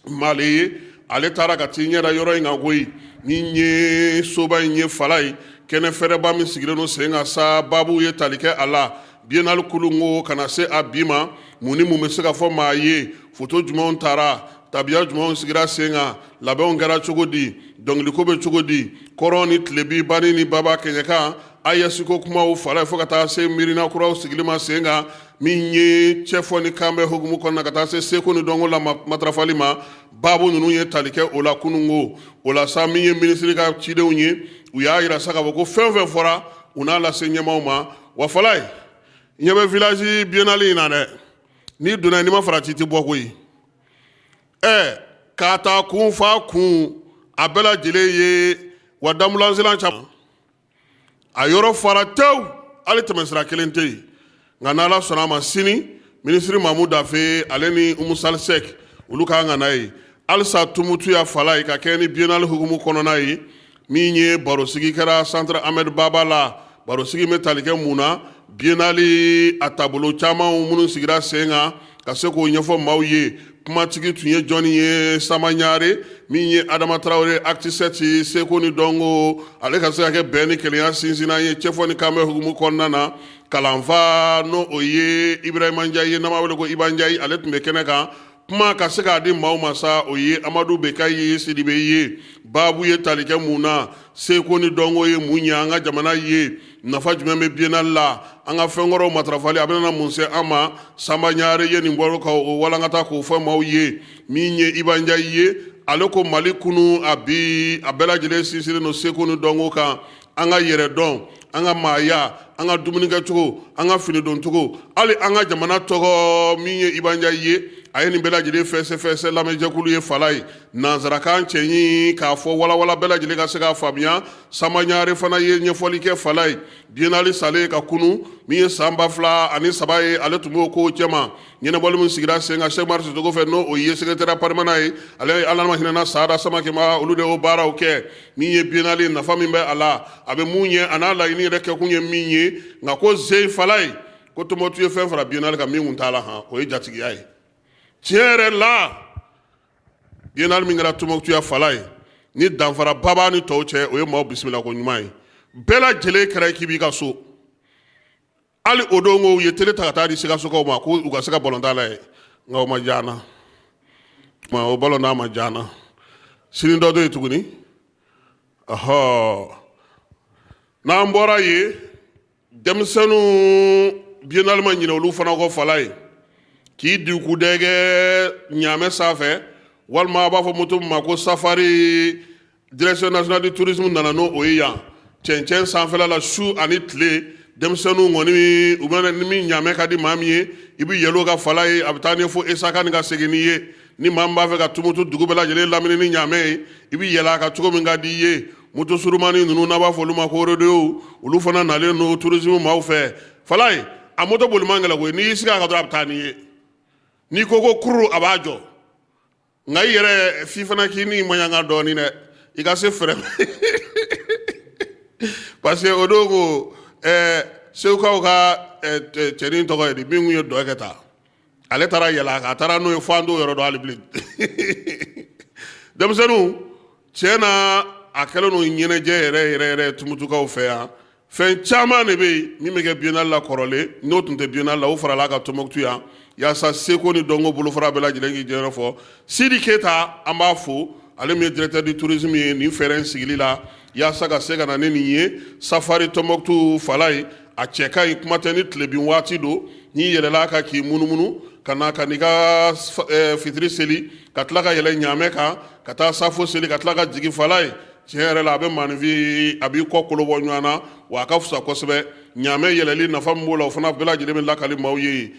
Male ye ale taara ka t'i ɲɛda yɔrɔ in kan koyi min ye soba in ye fala ye kɛnɛ fɛrɛba min sigilen don sen kan sa babu ye tali kɛ a la biennale kulu ko kana se a bi ma mun ni mun bɛ se ka fɔ maa ye foto jumɛnw taara tabiya jumɛnw sigira sen kan labɛnw kɛra cogo di dɔnkiliko bɛ cogo di kɔrɔn ni tilebi bani ni baba kɛɲɛkan ayɛsiko kumaw fala fo ka taa se miirina kuraw sigili ma sen kan min ye cɛfɔ ni kan bɛ hukumu kɔnɔna ka taa se seko ni dɔnko la matarafali ma babu ninnu ye tali kɛ o la kunun ko o la sa min ye minisiri ka cidenw ye u y'a yira sa k'a fɔ ko fɛn fɛn fɔra u n'a lase ɲɛmaw ma wa fala ye ɲɛ bɛ village biennale in na dɛ n'i donna n'i ma farati tɛ bɔ koyi k'a ta kun fa kun a bɛɛ lajɛlen ye wa damulansilan caman a yɔrɔ fara tewu hali tɛmɛsira kelen tɛ yen nka n'Ala sɔnna a ma sini minisiri Mamu Dafe ale ni Umu Salisek olu kan ka na ye halisa Tumutuya fala ye ka kɛ ni biennale hukumu kɔnɔna ye min ye barosigi kɛra centre Ahmed Baba la barosigi bɛ tali kɛ mun na biennale a taabolo caman minnu sigira sen kan ka se k'o ɲɛfɔ maaw ye kumatigi tun ye jɔnni ye Samaɲare min ye Adama Traore acte 7 seko ni dɔnko ale ka se ka kɛ bɛn ni kelenya sinsinna ye cɛfɔ ni kanbɛ hukumu kɔnɔna na kalanfa n'o o ye Ibrahima Ndiaye ye n'an b'a wele ko Iba Ndiaye ale tun bɛ kɛnɛ kan kuma ka se k'a di maaw ma sa o ye Amadu Bekayi ye Sidibe ye babu ye tali kɛ mun na seko ni dɔnko ye mun ye an ka jamana ye nafa jumɛn bɛ biennale la an ka fɛn kɔrɔw matarafali a bɛna mun se an ma Samaɲare ye nin bɔra ka o walankata k'o fɔ maaw ye min ye Iba Ndiaye ye ale ko Mali kunu a bɛɛ lajɛlen sinsinnen don seko ni dɔnko kan an ka yɛrɛ dɔn an ka maaya an ka dumunikɛcogo an ka finidoncogo hali an ka jamana tɔgɔ min ye Iba Ndiaye ye a ye nin bɛɛ lajɛlen fɛsɛ lamɛnjɛkulu ye fala ye nanzarakan cɛɲi k'a fɔ walawala bɛɛ lajɛlen ka se k'a faamuya Samaɲare fana ye ɲɛfɔli kɛ fala ye biennale salen ka kunu min ye san 2003 ye ale tun b'o kow cɛma ɲɛnabɔli min sigira sen kan Cheikh Umar Sisoko fɛ n'o o ye secrétaire permanent ye ale ye Ala ma hinɛna Saada Samakɛ olu de y'o baaraw kɛ min ye biennale nafa min bɛ a la a bɛ mun ye a n'a laɲini yɛrɛ kɛkun ye min ye nka ko Zeyi fala ye ko Tɔnbukutu ye fɛn fara biennale kan min kun t'a la o ye jatigiya ye tiɲɛ yɛrɛ la biennale min kɛra Tɔnbukutuya fala ye ni danfara baba ni tɔw cɛ o ye maaw bisimila ko ɲuman ye bɛɛ lajɛlen kɛra k'i b'i ka so hali o don ko u ye tele ta ka taa di Sikasokaw ma ko u ka se ka balontan la ye nka o ma diya an na o balontan ma diya an na sini dɔ to yen tuguni n'an bɔra yen denmisɛnninw biennale ma ɲinɛ olu fana kɔ fala ye k'i dugudɛgɛ ɲaamɛ sanfɛ walima a b'a fɔ moto min ma ko safari direction nationale du tourisme nana n'o o ye yan cɛncɛn sanfɛla la su ani tile denmisɛnninw kɔni u bɛ ni min ɲaamɛ ka di maa min ye i bɛ yɛlɛ o ka fala ye a bɛ taa ɲɛfɔ Esaka ni ka segin n'i ye ni maa min b'a fɛ ka Tumutu dugu bɛɛ lajɛlen lamini ni ɲaamɛ ye i bɛ yɛlɛ a kan cogo min ka di i ye moto surumani ninnu n'a b'a fɔ olu ma ko rodeo olu fana nalen don tourisme maaw fɛ fala ye a moto boli man gɛlɛn koyi n'i y'i sigi a kan dɔrɔn a bɛ taa n'i ye n'i ko kuru a b'a jɔ nka i yɛrɛ f'i fana k'i ni maɲanga dɔɔnin dɛ i ka se fɛrɛ parce que o don ko Segukaw ka cɛnin tɔgɔ ye di min kun ye dɔgɔkɛ ta ale taara yɛlɛ a kan a taara n'o ye fo an t'o yɔrɔ dɔn hali bilen denmisɛnninw tiɲɛ na a kɛlen no ɲɛnajɛ yɛrɛ Tumutukaw fɛ yan fɛn caman de bɛ yen min bɛ kɛ biennale la kɔrɔlen n'o tun tɛ biennale la o farala ka Tɔnbukutu yan yaasa seko ni dɔnko bolofara bɛɛ lajɛlen k'i jɔyɔrɔ fɔ Sidi Keyita an b'a fo ale min ye directeur du tourisme ye nin fɛɛrɛ in sigili la yaasa ka se ka na ni nin ye safari Tɔnbukutu fala ye a cɛ ka ɲi kuma tɛ ni tilebin waati don n'i yɛlɛla kan k'i munumunu ka na ka n'i ka fitiri seli ka tila ka yɛlɛ ɲaamɛ kan ka taa safo seli ka tila ka jigin fala ye tiɲɛ yɛrɛ la a bɛ maanifin a b'i kɔ kolobɔ ɲɔgɔn na wa a ka fisa kosɛbɛ ɲaamɛ yɛlɛli nafa min b'o la o fana bɛɛ lajɛlen bɛ lakali maaw ye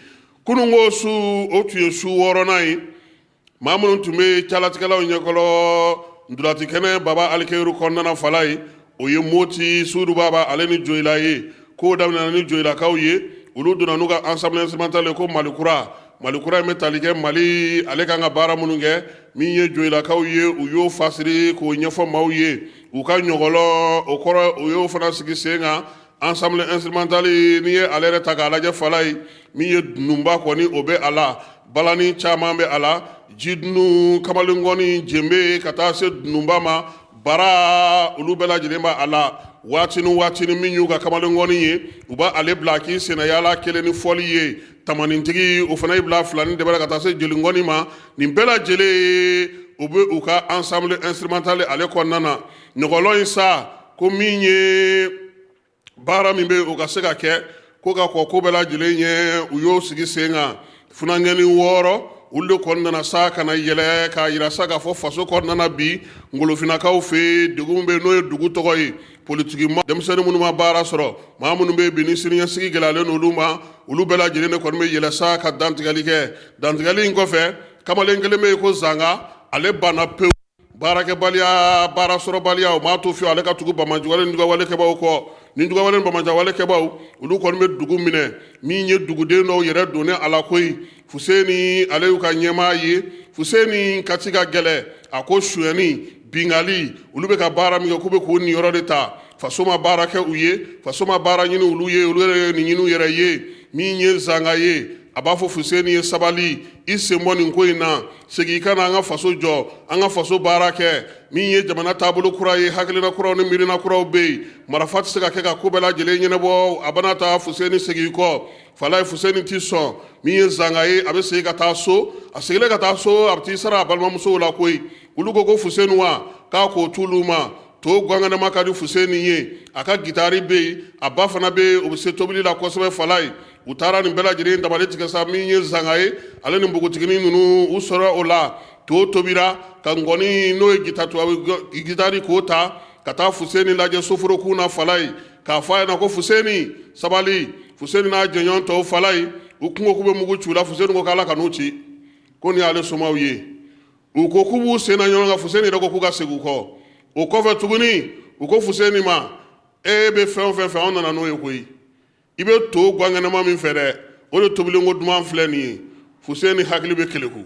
kununko su o tun ye su 6nan ye maa minnu tun bɛ calatigɛlaw ɲɛkɔrɔ ndulatikɛnɛ baba alikɛyiru kɔnɔna fala ye o ye moti sudu baba ale ni joyila ye k'o daminɛna ni joyilakaw ye olu donna n'u ka ensemble instrumental ye ko malikura in bɛ tali kɛ mali ale kan ka baara minnu kɛ min ye joyilakaw ye u y'o fasiri k'o ɲɛfɔ maaw ye u ka ɲɔgɔlɔ o kɔrɔ u y'o fana sigi sen kan ensemble instrumental n'i ye ale yɛrɛ ta k'a lajɛ fala ye min ye dununba kɔni o bɛ a la balani caman bɛ a la jidunu kamalenkɔni jenbe ka taa se dununba ma bara olu bɛɛ lajɛlen b'a a la waatini min y'u ka kamalenkɔni ye u b'a ale bila k'i sɛnɛyala kelen ni fɔli ye tamanintigi o fana y'i bila filani dɛbɛrɛ ka taa se jelinkɔni ma nin bɛɛ lajɛlen u bɛ u ka ensemble instrumental ale kɔnɔna na ɲɔgɔlɔ in sa ko min ye baara min bɛ u ka se ka kɛ ko ka kɔ ko bɛɛ lajɛlen ye u y'o sigi sen kan funangɛni 6 olu de kɔnɔna sa ka na yɛlɛ k'a yira sa k'a fɔ faso kɔnɔna bi ngolofinakaw fɛ dugu min bɛ n'o ye dugu tɔgɔ ye politiki ma denmisɛnnin minnu ma baara sɔrɔ maa minnu bɛ bi ni siniɲɛsigi gɛlɛyalen n'olu ma olu bɛɛ lajɛlen de kɔni bɛ yɛlɛ sa ka dantigɛli kɛ dantigɛli in kɔfɛ kamalen kelen bɛ yen ko zanga ale banna pewu baarakɛbaliya baara sɔrɔbaliya o m'a to fiyewu ale ka tugu bamajuwale ni dugawalekɛbaw kɔ ni dugawale ni bamajawalekɛbaw olu kɔni bɛ dugu minɛ min ye duguden dɔw yɛrɛ donnen a la koyi Fuseni ale y'u ka ɲɛmaa ye Fuseni kati ka gɛlɛ a ko suyɛni bingali olu bɛ ka baara min kɛ k'u bɛ k'o niyɔrɔ de ta faso ma baara kɛ u ye faso ma baara ɲini olu ye olu yɛrɛ ye nin ɲini u yɛrɛ ye min ye zanga ye a b'a fɔ Fuseni ye sabali i sen bɔ nin ko in na segin i ka na an ka faso jɔ an ka faso baara kɛ min ye jamana taabolo kura ye hakilina kuraw ni miirina kuraw bɛ yen marifa tɛ se ka kɛ ka ko bɛɛ lajɛlen ɲɛnabɔ a bɛna taa Fuseni segin kɔ fala ye Fuseni tɛ sɔn min ye zanga ye a bɛ segin ka taa so a seginnen ka taa so a bɛ t'i sara a balimamusow la koyi olu ko Fuseni wa k'a k'o t'olu ma to gwanganama ka di Fuseni ye a ka gitari bɛ yen a ba fana bɛ yen o bɛ se tobili la kosɛbɛ fala ye u taara nin bɛɛ lajɛlen dabali tigɛ sa min ye zanga ye ale ni npogotiginin ninnu u sɔrɔ o la to tobira ka ngɔni n'o ye gitari k'o ta ka taa Fuseni lajɛ soforokun na fala ye k'a fɔ a ɲɛna ko Fuseni sabali Fuseni n'a jɛɲɔgɔn tɔw fala ye u kungo k'u bɛ mugu ci u la Fuseni ko k'Ala ka n'u ci ko nin y'ale somaw ye u ko k'u b'u sen na ɲɔgɔn kan Fuseni yɛrɛ ko k'u ka segin u kɔ o kɔfɛ tuguni u ko Fuseni ma e bɛ fɛn o fɛn fɛ anw nana n'o ye koyi i bɛ to gwankɛnɛma min fɛ dɛ o de tobilenko duman filɛ nin ye Fuseni hakili bɛ keleku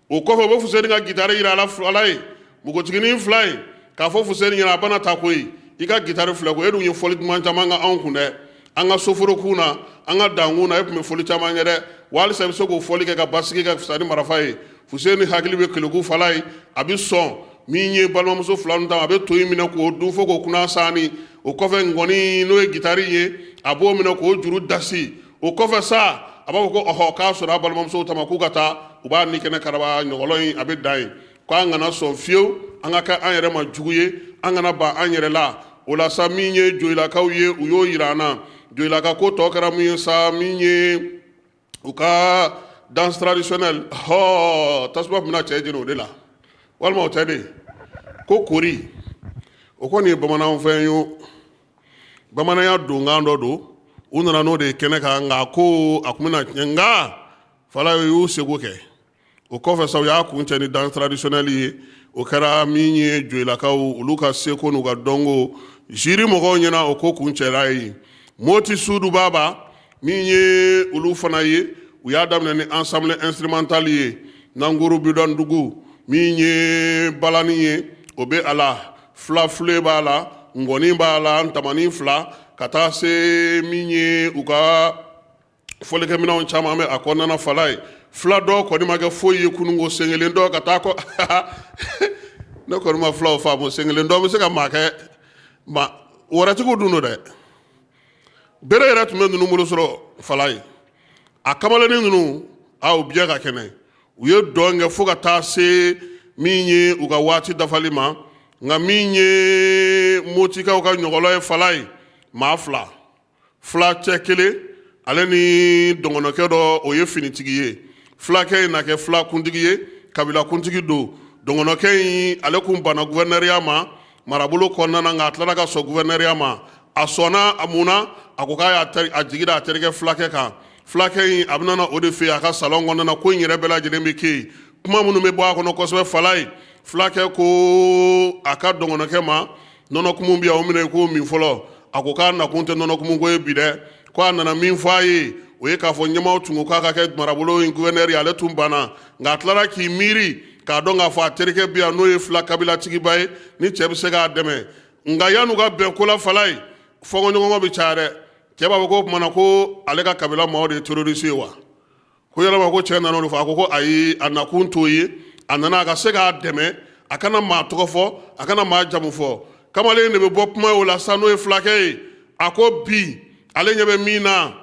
o kɔfɛ u bɛ Fuseni ka gitari yira ala ye npogotiginin 2 in k'a fɔ Fuseni ɲɛna a bɛna taa koyi i ka gitari filɛ ko e dun ye fɔli duman caman kɛ anw kun dɛ an ka soforokun na an ka dankun na e tun bɛ fɔli caman kɛ dɛ wa halisa i bɛ se k'o fɔli kɛ ka basigi kɛ fisa ni marifa ye Fuseni hakili bɛ keleku fala ye a bɛ sɔn min ye balimamuso 2 ninnu ta a bɛ to in minɛ k'o dun fo k'o kunna saani o kɔfɛ ngɔni n'o ye gitari ye a b'o minɛ k'o juru dasi o kɔfɛ sa a b'a fɔ ko ɔhɔ k'a sɔrɔ a balimamusow ta ma k'u ka taa u b'a ni kɛnɛ karaba ɲɔgɔlɔ in a bɛ dan yen k'an kana sɔn fiyewu an ka kɛ an yɛrɛ ma jugu ye an kana ban an yɛrɛ la o la sa min ye joyilakaw ye u y'o yira an na joyilaka ko tɔ kɛra min ye sa min ye u ka danse traditionnelle tasuma bɛna cɛ jeni o de la walima o tɛ de ko kori o kɔni ye bamananw fɛn ye bamananya donkan dɔ don u nana n'o de ye kɛnɛ kan nka ko a tun bɛna tiɲɛ nka fala y'u seko kɛ o kɔfɛ sa u y'a kun cɛ ni danse traditionnelle ye o kɛra min ye joyilakaw olu ka seko n'u ka dɔnko jiri mɔgɔw ɲɛna o ko kun cɛla ye moti sudu baba min ye olu fana ye u y'a daminɛ ni ensemble instrumental ye nanguru bidɔn dugu min ye balani ye o bɛ a la filafule b'a la ngɔni b'a la ntamani 2 ka taa se min ye u ka fɔlikɛminɛnw caman bɛ a kɔnɔna fala ye fila dɔ kɔni ma kɛ foyi ye kununko sen kelen dɔ ka taa kɔ ne kɔni ma filaw faamu sen kelen dɔ bɛ se ka maa kɛ wɛrɛtigiw dun don dɛ bere yɛrɛ tun bɛ ninnu bolo sɔrɔ fala ye a kamalennin ninnu u biɲɛ ka kɛnɛ u ye dɔn kɛ fo ka taa se min ye u ka waati dafali ma nka min ye motikaw ka ɲɔgɔlɔ ye fala ye maa 2 cɛ 1 ale ni dɔngɔnɔkɛ dɔ o ye finitigi ye fulakɛ in na kɛ fula kuntigi ye kabila kuntigi don dɔngɔnɔkɛ in ale kun banna guvɛrnɛriya ma marabolo kɔnɔna na nka a tilara ka sɔn guvɛrnɛriya ma a sɔnna a mun na a ko k'a y'a jigira a terikɛ fulakɛ kan fulakɛ in a bɛna o de fɛ yen a ka salon kɔnɔna na ko in yɛrɛ bɛɛ lajɛlen bɛ kɛ yen kuma minnu bɛ bɔ a kɔnɔ kosɛbɛ Falaye fulakɛ ko a ka dɔgɔnɔkɛ ma nɔnɔkumu bɛ yan o minɛ ko min fɔlɔ a ko k'a nakun tɛ nɔnɔkumu ko ye bi dɛ ko a nana min fɔ a ye o ye k'a fɔ ɲɛmaw tun ko k'a ka kɛ marabolo in guvɛrnɛri ale tun banna nka a tilara k'i miiri k'a dɔn k'a fɔ a terikɛ bɛ yan n'o ye fila kabilatigiba ye ni cɛ bɛ se k'a dɛmɛ nka yan'u ka bɛn ko la Falaye fɔnkɔɲɔgɔnkɔ bɛ caya dɛ cɛ b'a fɔ ko o tuma na ko ale ka kabila maaw de ye terroriste ye wa ko yalama ko cɛ nana o de fɔ a ko ayi a nakun t'o ye a nana a ka se k'a dɛmɛ a kana maa tɔgɔ fɔ a kana maa jamu fɔ kamalen de bɛ bɔ kuma o la sa n'o ye fulakɛ ye a ko bi ale ɲɛ bɛ min na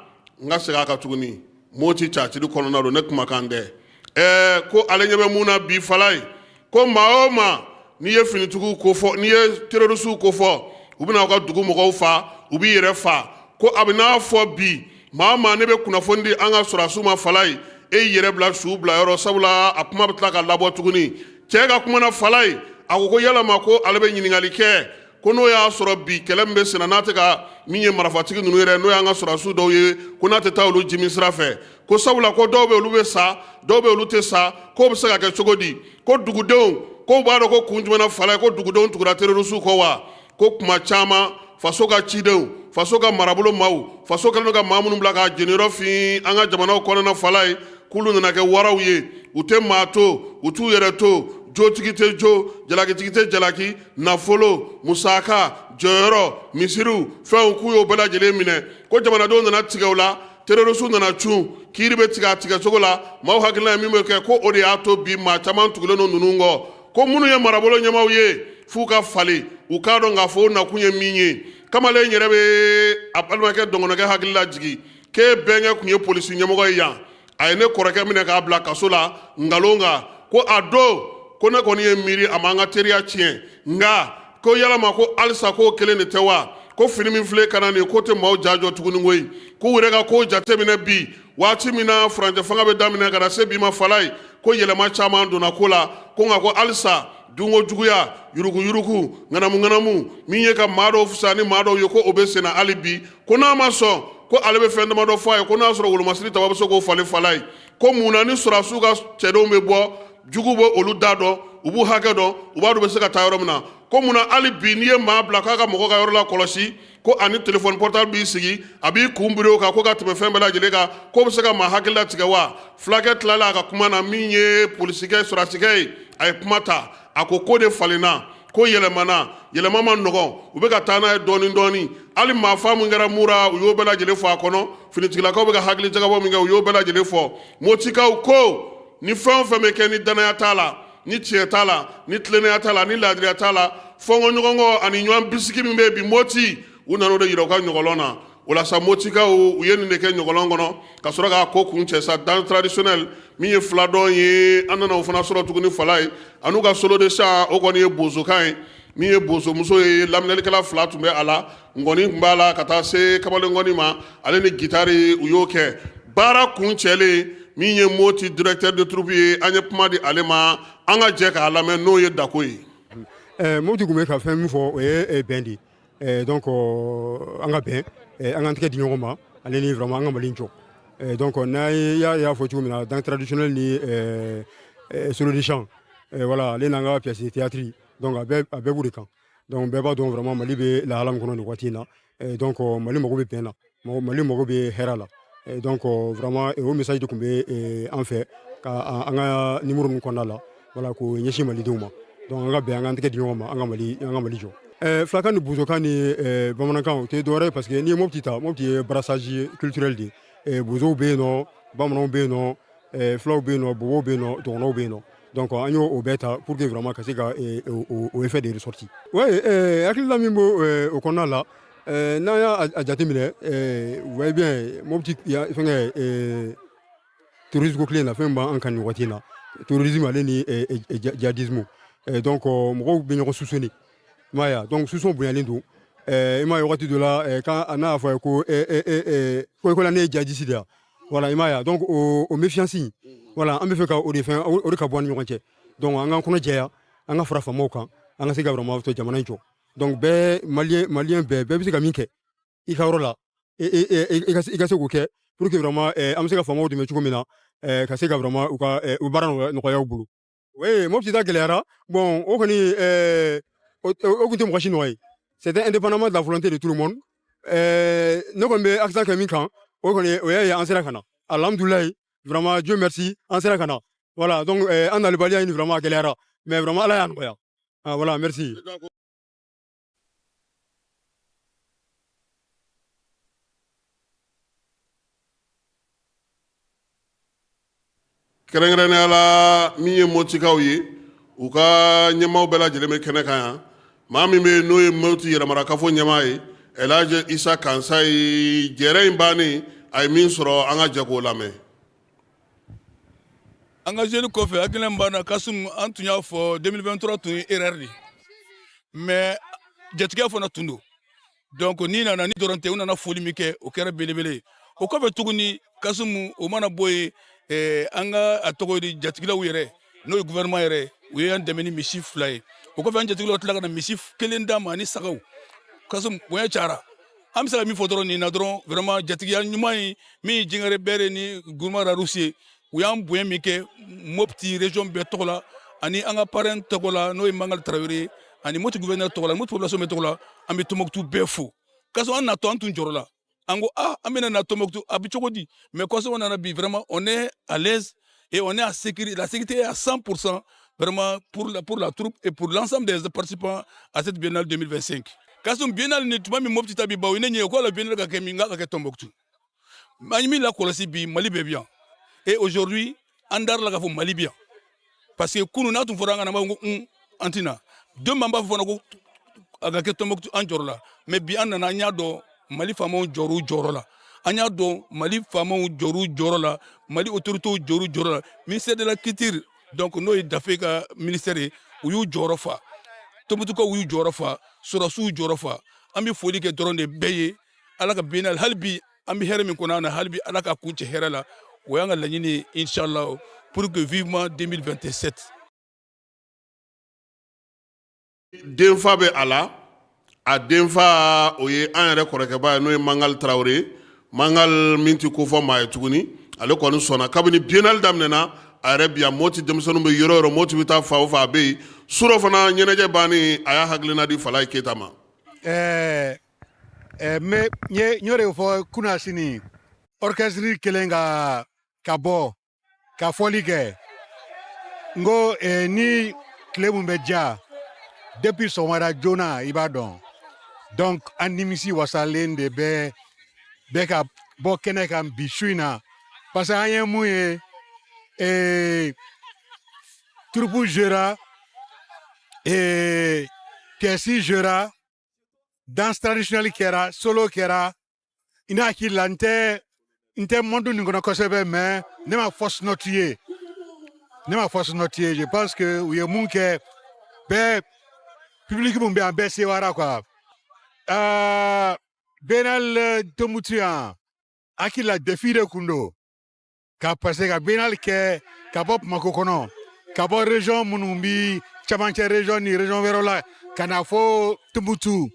n ka segin a kan tuguni Moti cacili kɔnɔna don ne kumakan tɛ ko ale ɲɛ bɛ mun na bi Falaye ko maa o maa n'i ye finitigiw ko fɔ n'i ye terrorisiw ko fɔ u bɛna u ka dugu mɔgɔw fa u b'i yɛrɛ fa ko a bɛ n'a fɔ bi maa maa ne bɛ kunnafoni di an ka sɔrɔdasiw ma Falaye e y'i yɛrɛ bila su bila yɔrɔ sabula a kuma bɛ tila ka labɔ tuguni cɛ ka kuma na Falaye a ko yalama ko ale bɛ ɲininkali kɛ ko n'o y'a sɔrɔ bi kɛlɛ min bɛ senna n'a tɛ ka min ye marifatigi ninnu yɛrɛ n'o y'an ka sɔrɔdasiw dɔw ye ko n'a tɛ taa olu jimi sira fɛ ko sabula ko dɔw bɛ olu bɛ sa dɔw bɛ olu tɛ sa k'o bɛ se ka kɛ cogo di ko dugudenw ko b'a dɔn ko kun jumɛn na Falaye ko dugudenw tugura terrorisiw kɔ wa ko kuma caman faso ka cidenw faso ka marabolo maaw faso kɛlen don ka maa minnu bila ka jeniyɔrɔ fin an ka jamanaw kɔnɔna Falaye k'olu nana kɛ waraw ye u tɛ maa to u t'u yɛrɛ to jotigi tɛ jo jalakitigi tɛ jalaki nafolo musaka jɔyɔrɔ misiriw fɛnw k'u y'o bɛɛ lajɛlen minɛ ko jamanadenw nana tigɛ o la terrorisiw nana cun kiiri bɛ tigɛ a tigɛcogo la maaw hakilina ye min bɛ kɛ ko o de y'a to bi maa caman tugulen don ninnu kɔ ko minnu ye marabolo ɲɛmaaw ye f'u ka falen u k'a dɔn k'a fɔ o nakun ye min ye kamalen yɛrɛ bɛ a balimakɛ dɔngɔnɔkɛ hakili la jigin k'e bɛnkɛ tun ye polisi ɲɛmɔgɔ ye yan a ye ne kɔrɔkɛ minɛ k'a bila kaso la nkalon kan ko a don ko ne kɔni ye miiri a ma an ka teriya tiɲɛ nka ko yalama ko halisa k'o kelen de tɛ wa ko fini min filɛ ka na nin ko tɛ maaw jajɔ tuguni koyi k'u yɛrɛ ka kow jateminɛ bi waati min na furancɛ fanga bɛ daminɛ ka na se bi ma Falaye ko yɛlɛma caman donna ko la ko nka ko halisa dunko juguya yuruguyurugu ŋanamu min ye ka maa dɔw fisaya ni maa dɔw ye ko o bɛ senna hali bi ko n'a ma sɔn ko ale bɛ fɛn damadɔ fɔ a ye ko n'a sɔrɔ wolomasiri taba bɛ se k'o falen Falaye ko mun na ni sɔrɔdasiw ka cɛdenw bɛ bɔ jugu bɛ olu da dɔn u b'u hakɛ dɔn u b'a dɔn u bɛ se ka taa yɔrɔ min na ko mun na hali bi n'i ye maa bila k'a ka mɔgɔ ka yɔrɔ la kɔlɔsi ko ani téléphone portable b'i sigi a b'i kun biri o kan ko ka tɛmɛ fɛn bɛɛ lajɛlen kan ko bɛ se ka maa hakili latigɛ wa fulakɛ tilala a ka kuma na min ye polisikɛ sɔrɔdasikɛ ye a ye kuma ta a ko de falenna ko yɛlɛmana yɛlɛma ma nɔgɔn u bɛ ka taa n'a ye dɔɔni dɔɔni hali maa fa min kɛra mura u y'o bɛɛ lajɛlen fɔ a kɔnɔ finitigilakaw bɛ ka hakili jagabɔ min kɛ u y'o bɛɛ lajɛlen fɔ Motikaw ko ni fɛn o fɛn bɛ kɛ ni danaya t'a la ni tiɲɛ t'a la ni tilennenya t'a la ni laadiriya t'a la fɔnkɔɲɔgɔnkɔ ani ɲɔgɔn bisigi min bɛ yen bi Moti u nana o de yira u ka ɲɔgɔlɔn na o la sa Motikaw u ye nin de kɛ ɲɔgɔlɔn kɔnɔ ka sɔrɔ k'a ko kun cɛ sa danse traditionnelle min ye filadɔn ye an nana o fana sɔrɔ tuguni Falaye an'u ka solo de chant o kɔni ye bozokan ye min ye bozomuso ye laminalikɛla fila tun bɛ a la ngɔni tun b'a la ka taa se kamalen ngɔni ma ale ni gitari u y'o kɛ baara kun cɛlen min ye Moti directeur de troupe ye an ye kuma di ale ma an ka jɛ k'a lamɛn n'o ye Dako ye. Moti tun bɛ ka fɛn min fɔ o ye bɛn de donc an ka bɛn an ka tigɛ di ɲɔgɔn ma ale ni vraiment an ka Mali jɔ donc n'a y'a fɔ cogo min na danse traditionnelle ni solo de chant voilà ale n'an ka pièce de théâtre donc a bɛɛ b'o de kan donc bɛɛ b'a dɔn vraiment Mali bɛ lahala min kɔnɔ nin waati in na donc Mali mago bɛ bɛn na Mali mago bɛ hɛrɛ la donc vraiment o message de tun bɛ an fɛ ka an ka numéro ninnu kɔnɔna la voilà k'o ɲɛsin Malidenw ma donc an ka bɛn an ka tɛgɛ di ɲɔgɔn ma an ka Mali jɔ. Filakan ni bozokan ni bamanankan o tɛ dɔwɛrɛ ye parce que n'i ye Mopti ta Mopti ye brassage culturel de ye bozow bɛ yen nɔ bamananw bɛ yen nɔ filaw bɛ yen nɔ bobow bɛ yen nɔ dɔgɔnɔw bɛ yen nɔ donc an y'o bɛɛ ta pour que vraiment ka se ka o effet de ressorti. Ouais hakilila min b'o o kɔnɔna la n'an y'a jateminɛ vous voyez bien Mopti fɛnkɛ tourisme ko kile in na fɛn b'an kan nin waati in na tourisme ale ni djihadisme donc mɔgɔw bɛ ɲɔgɔn soupçonner m'a ye donc soupçon bonyalen don i m'a ye wagati dɔ la quand n'a y'a fɔ a ye ko la ne ye djihadiste de ye voilà i m'a ye donc o méfiance voilà an bɛ fɛ ka o de fɛn o de ka bɔ an ni ɲɔgɔn cɛ donc an k'an kɔnɔ jɛya an ka fara faamaw kan an ka se ka vraiment to jamana in jɔ donc bɛɛ maliyɛn bɛɛ bɛ se ka min kɛ i ka yɔrɔ la i ka se k'o kɛ pour que vraiment an bɛ se ka faamaw dɛmɛ cogo min na ka se ka vraiment u baara nɔgɔya u bolo oui Mopti ta gɛlɛyara bon o kɔni o tun tɛ mɔgɔ si nɔ ye c'était indépendamment de la volonté de tout le monde ne kɔni bɛ accent kɛ min kan o kɔni o y'a ye an sera ka na alhamdulilayi vraiment Dieu merci an sera ka na voilà donc an nalibaliya in vraiment a gɛlɛyara mais vraiment ala y'a nɔgɔya voilà merci. kɛrɛnkɛrɛnnenya la min ye motikaw ye u ka ɲɛmaw bɛɛ lajɛlen bɛ kɛnɛ kan yan maa min bɛ n'o ye moti yɛrɛmarakafo ɲɛmaa ye Elhaji Isa Kansa ye jɛrɛ in bannen a ye min sɔrɔ an ka jɛ k'o lamɛn. An ka jeune kɔfɛ hakilina min b'an na Kasum an tun y'a fɔ 2023 tun ye erreur de mais jatigɛ fana tun don donc ni nana ni dɔrɔn tɛ u nana foli min kɛ o kɛra belebele o kɔfɛ tuguni Kasum o mana bɔ yen an ka a tɔgɔ di jatigilaw yɛrɛ n'o ye gouvernement yɛrɛ u ye an dɛmɛ ni misi 2 ye o kɔfɛ an jatigilaw tila ka na misi 1 d'a ma ani sagaw Kasum bonya cayara an bɛ se ka min fɔ dɔrɔn nin na dɔrɔn vraiment jatigiya ɲuman ye min ye Jɛngɛrɛ Bɛrɛ ni gouvernement Larousse ye u y'an bonya min kɛ Mopti région bɛɛ tɔgɔ la ani an ka parrain tɔgɔ la n'o ye Mangali Tarawele ani Mopti gouverneur tɔgɔ la Mopti population bɛɛ tɔgɔ la an bɛ Tombouctou bɛɛ fo Kasum an natɔ an tun jɔrɔ la an ko an bɛna na Tombouctou a bɛ cogo di mais Kasum on nana bi vraiment on est à l'aise et on est à sécurité la sécurité est à 100% vraiment pour la troupe et pour l'ensemble des participants à cette biennale 2025 Kasum biennale ni tuma min Mopti ta bi ba o ne ɲɛ ko la biennale ka kɛ min ka kɛ Tombouctou an ye min lakɔlɔsi bi Mali bɛɛ bi yan et aujourd'hui an darila ka fɔ Mali bi yan parce que kunu n'a tun fɔra an kana ma ko an tɛna demain an b'a fɔ fana ko a ka kɛ Tombouctou an jɔrɔ la mais bi an nana an y'a dɔn Mali faamaw jɔr'u jɔrɔ la an y'a dɔn Mali faamaw jɔr'u jɔrɔ la Mali autorités jɔr'u jɔrɔ la ministère de la culture donc n'o ye Dafe ka ministère ye u y'u jɔyɔrɔ fa Tombouctoukaw y'u jɔyɔrɔ fa Sɔrɔsiw jɔyɔrɔ fa an bɛ foli kɛ dɔrɔn de bɛɛ ye ala ka biennale hali bi an bɛ hɛrɛ min kɔnɔ an na hali bi ala ka kun cɛ hɛrɛ la o y'an ka laɲini ye inchallah pour que vivement 2027. denfa bɛ a la a denfa o ye an yɛrɛ kɔrɔkɛba ye n'o ye Mangali Tarawele Mangali min tɛ ko fɔ maa ye tuguni ale kɔni sɔnna kabini biennale daminɛna a yɛrɛ bi yan Mopti denmisɛnninw bɛ yɔrɔ o yɔrɔ Mopti bɛ taa fan o fan a bɛ yen surɔ fana ɲɛnajɛ bannen a y'a hakilina di Falaye Keyita ma. mais n y'o de fɔ kunna sini orchestre kelen ka bɔ ka fɔli kɛ n ko ni tile mun bɛ ja depuis sɔgɔmada joona i b'a dɔn donc an nimisi wasalen de bɛ ka bɔ kɛnɛ kan bi su in na parce que an ye mun ye troupe jouera pièce jouera danse traditionnelle kɛra solo kɛra i n'a hakili la n tɛ monde nin kɔnɔ kosɛbɛ mais ne ma fausse note ye je pense que u ye mun kɛ bɛɛ public mun bɛ yan bɛɛ sewara quoi biennale Tombouctou yan hakili la défi de kun don ka parce que ka biennale kɛ ka bɔ Bamako kɔnɔ ka bɔ région minnu bi camancɛ région ni région wɛrɛw la ka na fɔ Tombouctou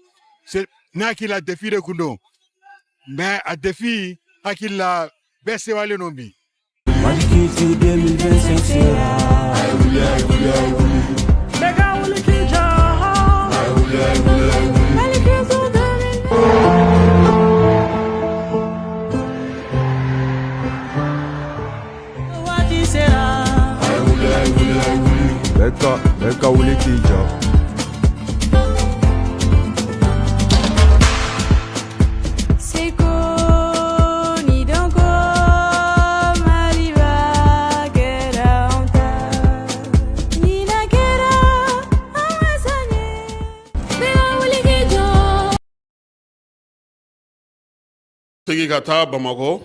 ne hakili la défi de kun don mais a défi hakili la bɛɛ sewalen don bi. Bɛka wuli k'i jɔ. Segi ka taa Bamako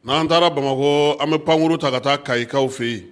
n'an taara Bamako an bɛ pankuru ta ka taa Kayikaw fɛ yen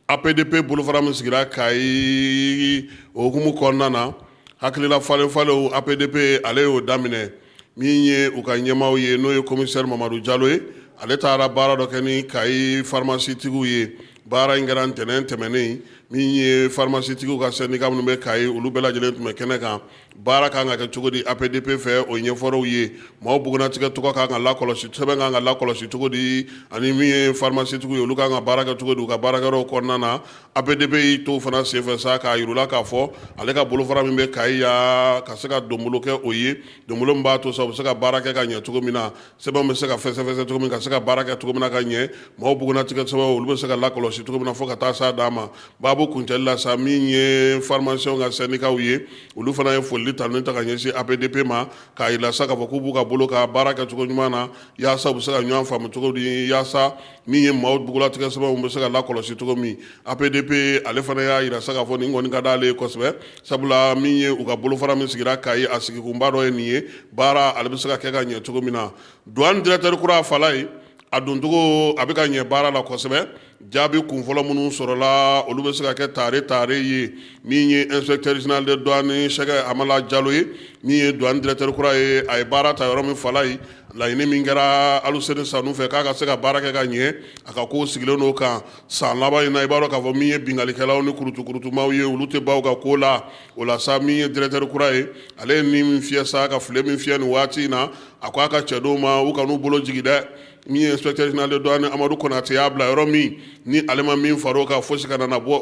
APDP bolofara min sigira Kayi o hukumu kɔnɔna na hakilila falen-falenw APDP ale y'o daminɛ min ye u ka ɲɛmaaw ye n'o ye commissaire Mamadu Jalo ye ale taara baara dɔ kɛ ni Kayi pharmacie tigiw ye baara in kɛra ntɛnɛn tɛmɛnen min ye pharmacietigiw ka syndicat minnu bɛ Kayi olu bɛɛ lajɛlen tun bɛ kɛnɛ kan baara kan ka kɛ cogo di APDP fɛ o ɲɛfɔraw ye maaw bugunatigɛ tɔgɔ kan ka lakɔlɔsi sɛbɛn kan ka lakɔlɔsi cogo di ani min ye pharmacietigiw ye olu kan ka baara kɛ cogo di u ka baarakɛyɔrɔw kɔnɔna na APDP y'i to fana senfɛ sa k'a yir'ula k'a fɔ ale ka bolofara min bɛ Kayi ya ka se ka donbolo kɛ o ye donbolo min b'a to sa u bɛ se ka baara kɛ ka ɲɛ cogo min na sɛbɛn bɛ se ka fɛsɛfɛsɛ cogo min ka se ka baara kɛ cogo min na ka ɲɛ maaw bugunatigɛ sɛbɛn olu bɛ se ka lakɔlɔsi cogo min na fo ka taa s'a dan ma baabu kuncɛli la sa min ye pharmaciens ka syndicats ye olu fana ye folili ta n'o ta ka ɲɛsin APDP ma k'a yira sa k'a fɔ k'u b'u ka bolo ka baara kɛ cogo ɲuman na yaasa u bɛ se ka ɲɔgɔn faamu cogo di yaasa min ye maaw bugulatigɛ sɛbɛnw bɛ se ka lakɔlɔsi cogo min APDP ale fana y'a yira sa k'a fɔ nin kɔni ka d'ale ye kosɛbɛ sabula min ye u ka bolofara min sigira Kayi a sigikunba dɔ ye nin ye baara ale bɛ se ka kɛ ka ɲɛ cogo min na douane directeur kura Fala ye a doncogo a bɛ ka ɲɛ baara la kosɛbɛ jaabi kunfɔlɔ minnu sɔrɔla olu bɛ se ka kɛ tare ye min ye inspecteur général de douane Sɛgɛ Amala Jalo ye min ye douane directeur kura ye a ye baara ta yɔrɔ min Fala ye laɲini min kɛra Aluseni Sanu fɛ k'a ka se ka baara kɛ ka ɲɛ a ka kow sigilen n'o kan san laban in na i b'a dɔn k'a fɔ min ye bingalikɛlaw ni kurutukurutumaw ye olu tɛ baw ka ko la o la sa min ye directeur kura ye ale ye nin min fiyɛ sa ka file min fiyɛ nin waati in na a ko a ka cɛdenw ma u kan'u bolo jigi dɛ min ye inspecteur général de douane Amadu Konate y'a bila yɔrɔ min ni ale ma min far'o kan fosi kana na bɔ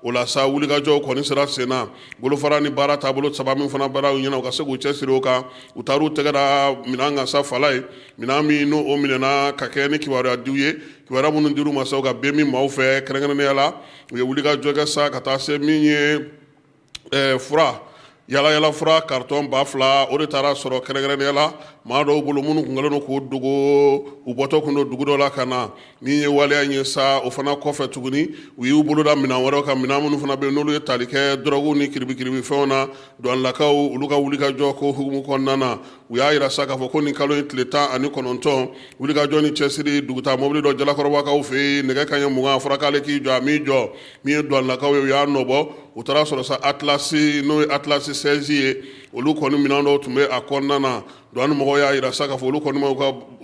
o la sa wulikajɔw kɔni sera sen na bolofara ni baara taabolo saba min fana baaraw ɲɛna u ka se k'u cɛsiri o kan u taar'u tɛgɛ da minɛn kan sa Fala ye minɛn min n'o minɛna ka kɛ ni kibaruya diw ye kibaruya minnu dir'u ma sa u ka bɛn min maaw fɛ kɛrɛnkɛrɛnnenya la u ye wulikajɔ kɛ sa ka taa se min ye fura yala fura carton 2000 o de taara sɔrɔ kɛrɛnkɛrɛnnenya la maa dɔw bolo minnu kun kɛlen don k'o dogo u bɔtɔ kun don dugu dɔ la ka na min ye waleya ye sa o fana kɔfɛ tuguni u y'u bolo da minɛn wɛrɛw kan minɛn minnu fana bɛ yen n'olu ye tali kɛ dɔrɔgu ni kiribikiribi fɛnw na douanelakaw olu ka wulikajɔ ko hukumu kɔnɔna na u y'a yira sa k'a fɔ ko nin kalo in tile 19 wulikajɔ ni cɛsiri dugutaa mobili dɔ jalakɔrɔbakaw fɛ yen nɛgɛ kanɲɛ 20 a fɔra k'ale k'i jɔ a m'i jɔ min ye douanelakaw ye u y'a nɔbɔ u taara sɔrɔ sa Atlasi n'o ye Atlasi 16 ye olu kɔni minɛn dɔw tun bɛ a kɔnɔna na douane mɔgɔw y'a yira sa k'a fɔ olu kɔni ma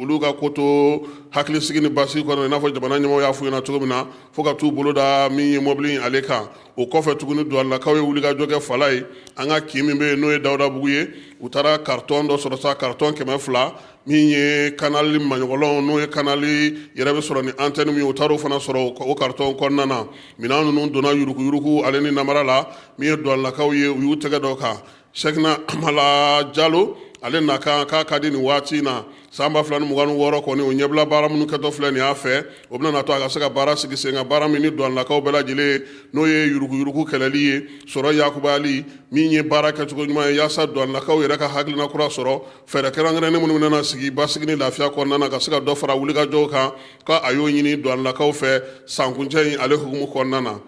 olu ka ko to hakilisigi ni basigi kɔnɔ i n'a fɔ jamana ɲɛmɔgɔw y'a f'u ɲɛna cogo min na fo ka t'u bolo da min ye mobili ale kan o kɔfɛ tuguni douanelakaw ye wulikajɔ kɛ Fala ye an ka kin min bɛ yen n'o ye Dawudabugu ye u taara carton dɔ sɔrɔ sa carton 200 min ye kanali maɲɔgɔnlɔn n'o ye kanali yɛrɛ bɛ sɔrɔ ni antenne min u taar'o fana sɔrɔ o carton kɔnɔna na minɛn ninnu donna yuruguyurugu ale ni namara la min ye douanelakaw ye u y'u tɛgɛ dɔ kan Sɛkina Amala Jalo ale na kan k'a ka di nin waati in na san 2026 kɔni o ɲɛbila baara minnu kɛtɔ filɛ nin y'a fɛ o bɛna na to a ka se ka baara sigi sen kan baara min ni douanelakaw bɛɛ lajɛlen n'o ye yuruguyurugu kɛlɛli ye sɔrɔ yakubali min ye baara kɛcogo ɲuman ye yaasa douanelakaw yɛrɛ ka hakilina kura sɔrɔ fɛɛrɛ kɛrɛnkɛrɛnnen minnu bɛna sigi basigi ni lafiya kɔnɔna na ka se ka dɔ fara wulikajɔw kan ka a y'o ɲini douanelakaw fɛ sankuncɛ in ale hukumu kɔnɔna na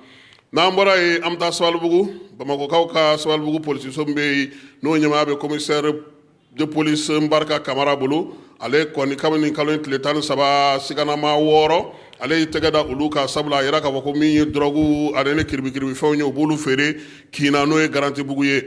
n'an bɔra yen an bɛ taa Sabalibugu Bamakɔkaw ka Sabalibugu polisiso min bɛ yen n'o ɲɛmaa bɛ commissaire de police Mbarka Kamara bolo ale kɔni kabini kalo in tile 13 siganama 6 ale y'i tɛgɛ da olu kan sabula a yira k'a fɔ ko min ye drogue ale ni kiribikiribi fɛnw ye u b'olu feere Kiina n'o ye Garantibugu ye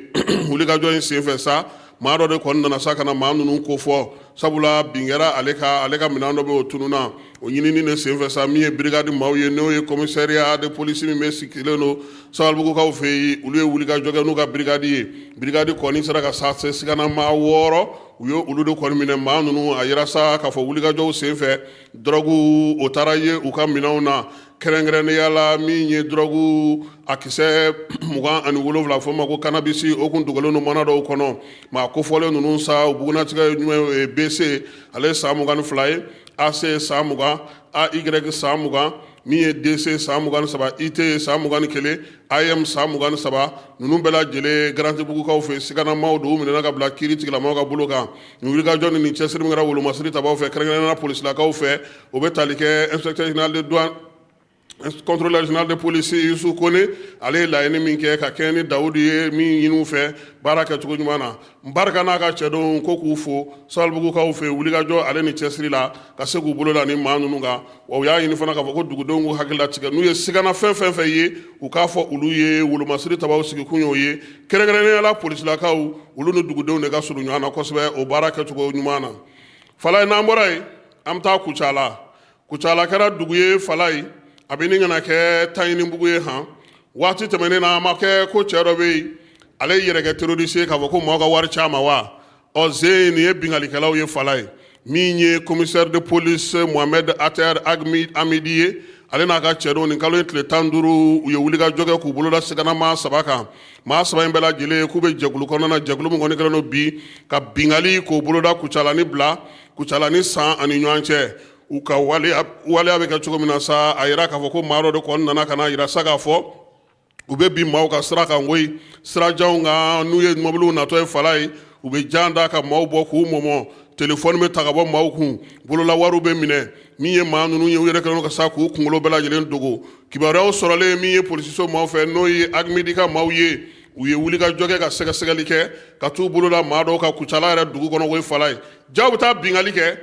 wulikajɔ in senfɛ sa maa dɔ de kɔni nana sa ka na maa ninnu ko fɔ sabula bin kɛra ale ka minɛn dɔ bɛ o tununa o ɲinini de senfɛ sa min ye brigade maaw ye n'o ye commissariat de police min bɛ sigilen don Sabalibugukaw fɛ yen olu ye wulikajɔ kɛ n'u ka brigade ye brigade kɔni sera ka sa se siganama 6 u ye olu de kɔni minɛ maa ninnu a yira sa k'a fɔ wulikajɔw senfɛ drogue o taara ye u ka minɛnw na kɛrɛnkɛrɛnnenya la min ye drogue a kisɛ 27 fɔ ma ko cannabis o kun dogolen don mana dɔw kɔnɔ maa kofɔlen ninnu sa u bugunatigɛ ɲuman ye BC ale ye san 22 ye AC san 20 AY san 20 min ye DC san 23 IT ye san 21 AM san 23 ninnu bɛɛ lajɛlen Garantibugukaw fɛ siganamaw don u minɛna ka bila kiiri tigilamɔgɔw ka bolo kan nin wulikajɔ ni nin cɛsiri min kɛra wolomasiri tabaw fɛ kɛrɛnkɛrɛnnenya polisilakaw fɛ o bɛ tali kɛ inspecteur général de douane contrôleur général de police Yusu Kone ale ye laɲini min kɛ ka kɛɲɛ ni Dawudu ye min ɲini u fɛ baara kɛcogo ɲuman na Mbarka n'a ka cɛdenw ko k'u fo Sabalibugukaw fɛ wulikajɔ ale ni cɛsiri la ka se k'u bolo da ni maa ninnu kan wa u y'a ɲini fana k'a fɔ ko dugudenw k'u hakili latigɛ n'u ye sigana fɛn fɛn ye u k'a fɔ olu ye wolomasiri tabaw sigikun y'o ye kɛrɛnkɛrɛnnenya la polisilakaw olu ni dugudenw de ka surun ɲɔgɔn na kosɛbɛ o baara kɛcogo ɲuman na Fala ye n'an bɔra yen an bɛ taa Kucala kɛra dugu ye Fala ye a bɛ ni kana kɛ Tayinibugu ye han waati tɛmɛnen na an ma kɛ ko cɛ dɔ bɛ yen ale yɛrɛ kɛ terroriste ye k'a fɔ ko maaw ka wari caman wa ɔze nin ye bingalikɛlaw ye fala ye min ye commissaire de police Mohamed Ater Amidi ye ale n'a ka cɛ dɔw nin kalo ye tile 15 u ye wulikajɔ kɛ k'u boloda segana maa 7 kan maa 7 in bɛɛ lajɛlen k'u bɛ jɛkulu kɔnɔna na jɛkulu min kɔni kɛlen don bi ka bingali k'o boloda Kucalani bila Kucalani san ani ɲɔgɔn cɛ u ka waleya bɛ kɛ cogo min na sa a yira k'a fɔ ko maa dɔ de kɔni nana ka na yira sa k'a fɔ u bɛ bin maaw ka sira kan koyi sirajanw kan n'u ye mobiliw natɔ ye fala ye u bɛ jan da ka maaw bɔ k'u mɔmɔ telefɔni bɛ ta ka bɔ maaw kun bololawariw bɛ minɛ min ye maa ninnu ye u yɛrɛ kɛlen ka sa k'u kunkolo bɛɛ lajɛlen dogo kibaruyaw sɔrɔlen min ye polisiso maaw fɛ n'o ye Agmidi ka maaw ye u ye wulikajɔ kɛ ka sɛgɛsɛgɛli kɛ ka t'u boloda maa dɔw ka Kucala yɛrɛ dugu kɔnɔ koyi fala ye jaw bɛ taa bingali kɛ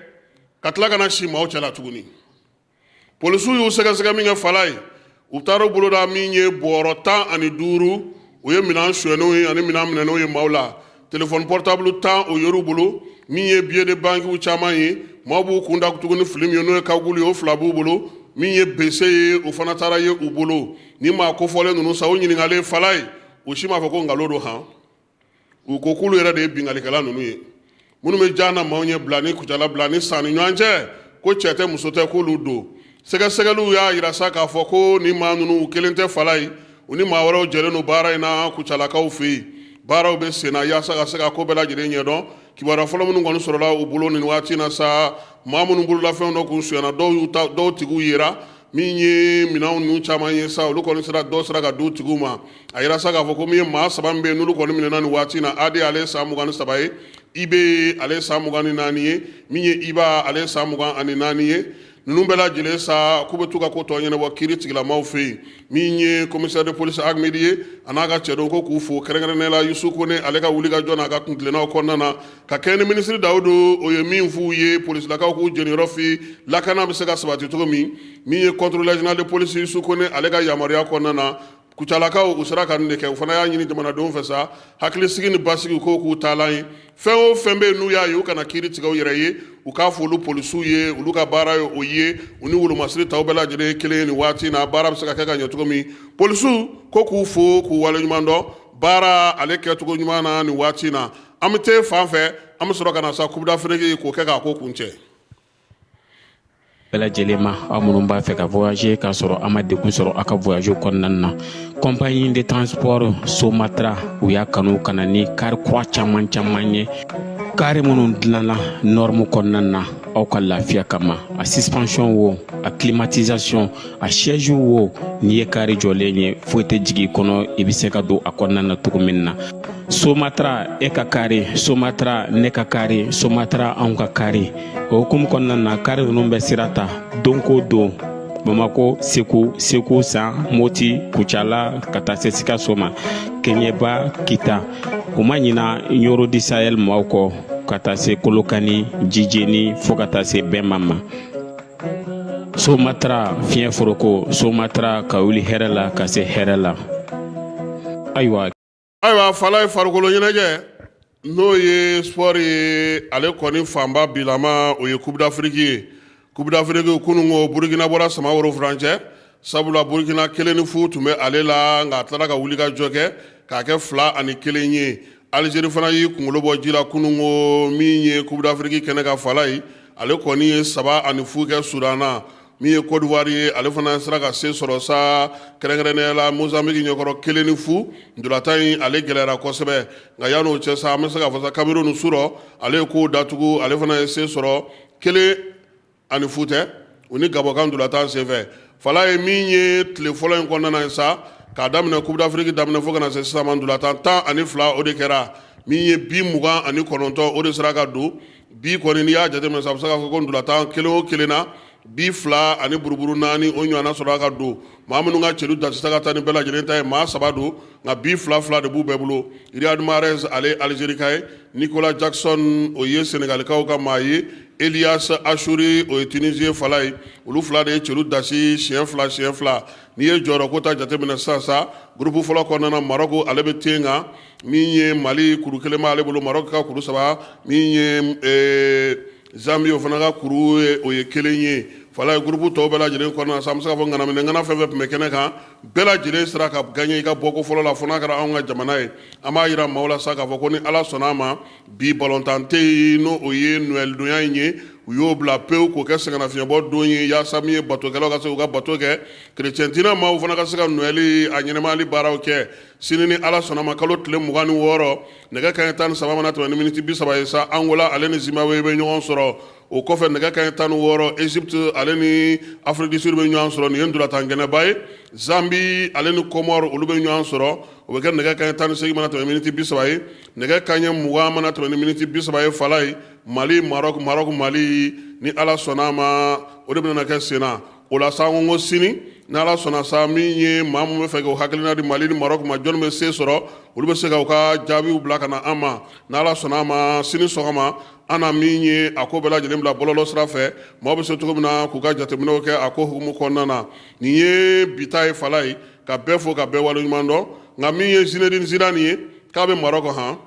ka tila ka na si maaw cɛla tuguni polisiw y'u sɛgɛsɛgɛ min kɛ fala ye u taara boloda min ye bɔrɔ 15 u ye minɛn suɲɛnenw ye ani minɛn minɛnenw ye maaw la téléphone portable 10 o yor'u bolo min ye billet de banque caman ye maaw b'u kun da tuguni fili min ye n'o ye kagulu ye o 2 b'u bolo min ye BC ye o fana taara ye u bolo ni maa kofɔlen ninnu sa o ɲininkalen fala ye u si m'a fɔ ko nkalon don han u ko k'olu yɛrɛ de ye bingalikɛla ninnu ye minnu bɛ jan na maaw ɲɛ bila ni Kucala bila ni san ni ɲɔgɔn cɛ ko cɛ tɛ muso tɛ k'olu don sɛgɛsɛgɛliw y'a yira sa k'a fɔ ko ni maa ninnu u kelen tɛ fala ye u ni maa wɛrɛw jɛlen don baara in na Kucalakaw fɛ yen baaraw bɛ sen na yaasa ka se ka ko bɛɛ lajɛlen ɲɛdɔn kibaruya fɔlɔ minnu kɔni sɔrɔla u bolo nin waati na sa maa minnu bololafɛnw dɔ kun suyana dɔw tigiw yera min ye minɛnw ninnu caman ye sa olu kɔni dɔw sera ka di u tigiw ma a yira sa k'a fɔ ko min ye maa 7 min bɛ yen n'olu kɔni minɛna nin waati na Ade ale ye san 23 ye Ibe ale ye san 24 ye min ye Iba ale ye san 24 ye ninnu bɛɛ lajɛlen sa k'u bɛ to ka ko tɔ ɲɛnabɔ kiiri tigilamaw fɛ yen min ye commissaire de police Agmidi ye a n'a ka cɛ dɔw ko k'u fo kɛrɛnkɛrɛnnenya la Yusu Kone ale ka wulikajɔ n'a ka kuntilennaw kɔnɔna na ka kɛɲɛ ni minisiri Dawudu o ye min f'u ye polisilakaw k'u jeniyɔrɔ fi lakana bɛ se ka sabati cogo min ye contrôleur général de police Yusu Kone ale ka yamaruya kɔnɔna na Kucalakaw u sera ka nin de kɛ u fana y'a ɲini jamanadenw fɛ sa hakilisigi ni basigi ko k'u taalan ye fɛn o fɛn bɛ yen n'u y'a ye u kana kiiri tigɛ u yɛrɛ ye u k'a fɔ olu polisiw ye olu ka baara ye o ye u ni wolomasiri taw bɛɛ lajɛlen ye kelen ye nin waati na baara bɛ se ka kɛ ka ɲɛ cogo min polisiw ko k'u fo k'u waleɲuman dɔn baara ale kɛcogo ɲuman na nin waati na an bɛ te fan fɛ an bɛ sɔrɔ ka na sa Coupe d'Afrique k'o kɛ k'a ko kun cɛ bɛɛ lajɛlen ma aw minnu b'a fɛ ka voyager k'a sɔrɔ a ma degun sɔrɔ a ka voyage kɔnɔna na compagnie de transport Somatra u y'a kanu ka na ni car kura caman ye car minnu dilanna norme kɔnɔna na aw ka lafiya kama a suspension wo a climatisation a siège wo n'i ye car jɔlen ye foyi tɛ jigin kɔnɔ i bɛ se ka don a kɔnɔna na cogo min na Somatra e ka kari Somatra ne ka kari Somatra anw ka kari o hukumu kɔnɔna na kari ninnu bɛ sira ta don ko don Bamako Segu San Moti Kucala ka taa se Sikaso ma Keɲeba Kita u ma ɲina Yoro di Sahel maaw kɔ ka taa se Kolokani Jijeni fo ka taa se Bɛnma ma Somatra fiɲɛ foroko Somatra ka wuli hɛrɛ la ka se hɛrɛ la ayiwa fala ye farikolo ɲɛnajɛ n'o ye sport ye ale kɔni fanba bilama o ye Coupe d'Afrique ye Coupe d'Afrique kunungo Burkina bɔra sama woro furancɛ sabula Burkina 1-0 tun bɛ ale la nka a tilara ka wulikajɔ kɛ k'a kɛ 2-1 ye Algérie fana y'i kunkolo bɔ ji la kunungo min ye Coupe d'Afrique kɛnɛ ka fala ye ale kɔni ye 3-0 kɛ Sudan na min ye Côte d'Ivoire ye ale fana sera ka se sɔrɔ sa kɛrɛnkɛrɛnnenya la Mozambique ɲɛkɔrɔ 1-0 ndolatan in ale gɛlɛyara kosɛbɛ nka yan'o cɛ sa an bɛ se ka fɔ sa Cameroun surɔ ale ye kow datugu ale fana ye se sɔrɔ 1-0 tɛ u ni Gabon ka ndolatan senfɛ fala ye min ye tile fɔlɔ in kɔnɔna na sa k'a daminɛ Coupe d'Afrique daminɛ fo ka na se sisan ma ndolatan 12 o de kɛra min ye bi 29 o de sera ka don bi kɔni n'i y'a jateminɛ sa a bɛ se k'a fɔ ko ndolatan 1 o 1 na bi 2 ani buruburu 4 o ɲɔgɔnna sɔrɔ ka don maa minnu ka cɛlu dasita ka taa ni bɛɛ lajɛlen ta ye maa 7 don nka bi 2 de b'u bɛɛ bolo Riyad Mahrez ale ye Algérie ka ye Nicolas Jackson o ye Sénégalikaw ka maa ye Elias Achouri o ye Tunisie fala ye olu 2 de ye cɛlu dasi siɲɛ 2 n'i ye jɔyɔrɔ ko ta jateminɛ sisan sa groupe fɔlɔ kɔnɔna na Maroc ale bɛ ten kan min ye Mali kuru 1 b'ale bolo Maroc ka kuru 3 min ye Zambie o fana ka kuru o ye 1 ye fala groupe to bela jelen kɔnɔna sa musa fɔ ngana ngana fɛn fɛn kɛnɛ kan bela jelen sira ka gagner ka bɔko fɔlɔ la fona kɛra anw ka jamana ye an b'a yira maaw la sa k'a fɔ ko ni ala sɔnna ma bi balontan tɛ yen n'o o ye Noël donya in ye u y'o bila pewu k'o kɛ sɛgɛnnafiɲɛbɔ don ye yaasa min ye batokɛlaw ka se k'u ka bato kɛ kerecɛntina maaw fana ka se ka Noël a ɲɛnɛmayali baaraw kɛ sini ni ala sɔnna ma kalo tile 26 nɛgɛ kanɲɛ 13 mana tɛmɛ ni miniti 30 ye sa Angola ale ni Zimbabwe bɛ ɲɔgɔn sɔrɔ o kɔfɛ nɛgɛ kanɲɛ 16 Egypte ale ni Afrique du Sud bɛ ɲɔgɔn sɔrɔ nin ye ndolatan gɛnɛba ye Zambie ale ni Comore olu bɛ ɲɔgɔn sɔrɔ o bɛ kɛ nɛgɛ kanɲɛ 18 mana tɛmɛ miniti 30 ye nɛgɛ kanɲɛ 20 mana tɛmɛ ni miniti 30 ye fala ye Mali Maroc Mali ni ala sɔnna ma o de bɛna kɛ senna o la sa ko sini ni ala sɔnna sa min ye maa mun bɛ fɛ k'o hakilina di Mali ni Maroc ma jɔn bɛ se sɔrɔ olu bɛ se ka u ka jaabiw bila ka na an ma ni ala sɔnna ma sini sɔgɔma an na min ye a ko bɛɛ lajɛlen bila bɔlɔlɔ sira fɛ maaw bɛ se cogo min na k'u ka jateminɛw kɛ a ko hukumu kɔnɔna na nin ye bita ye fala ye ka bɛɛ fo ka bɛɛ waleɲuman dɔn nka min ye Zinedine Zidane ye k'a bɛ Maroc han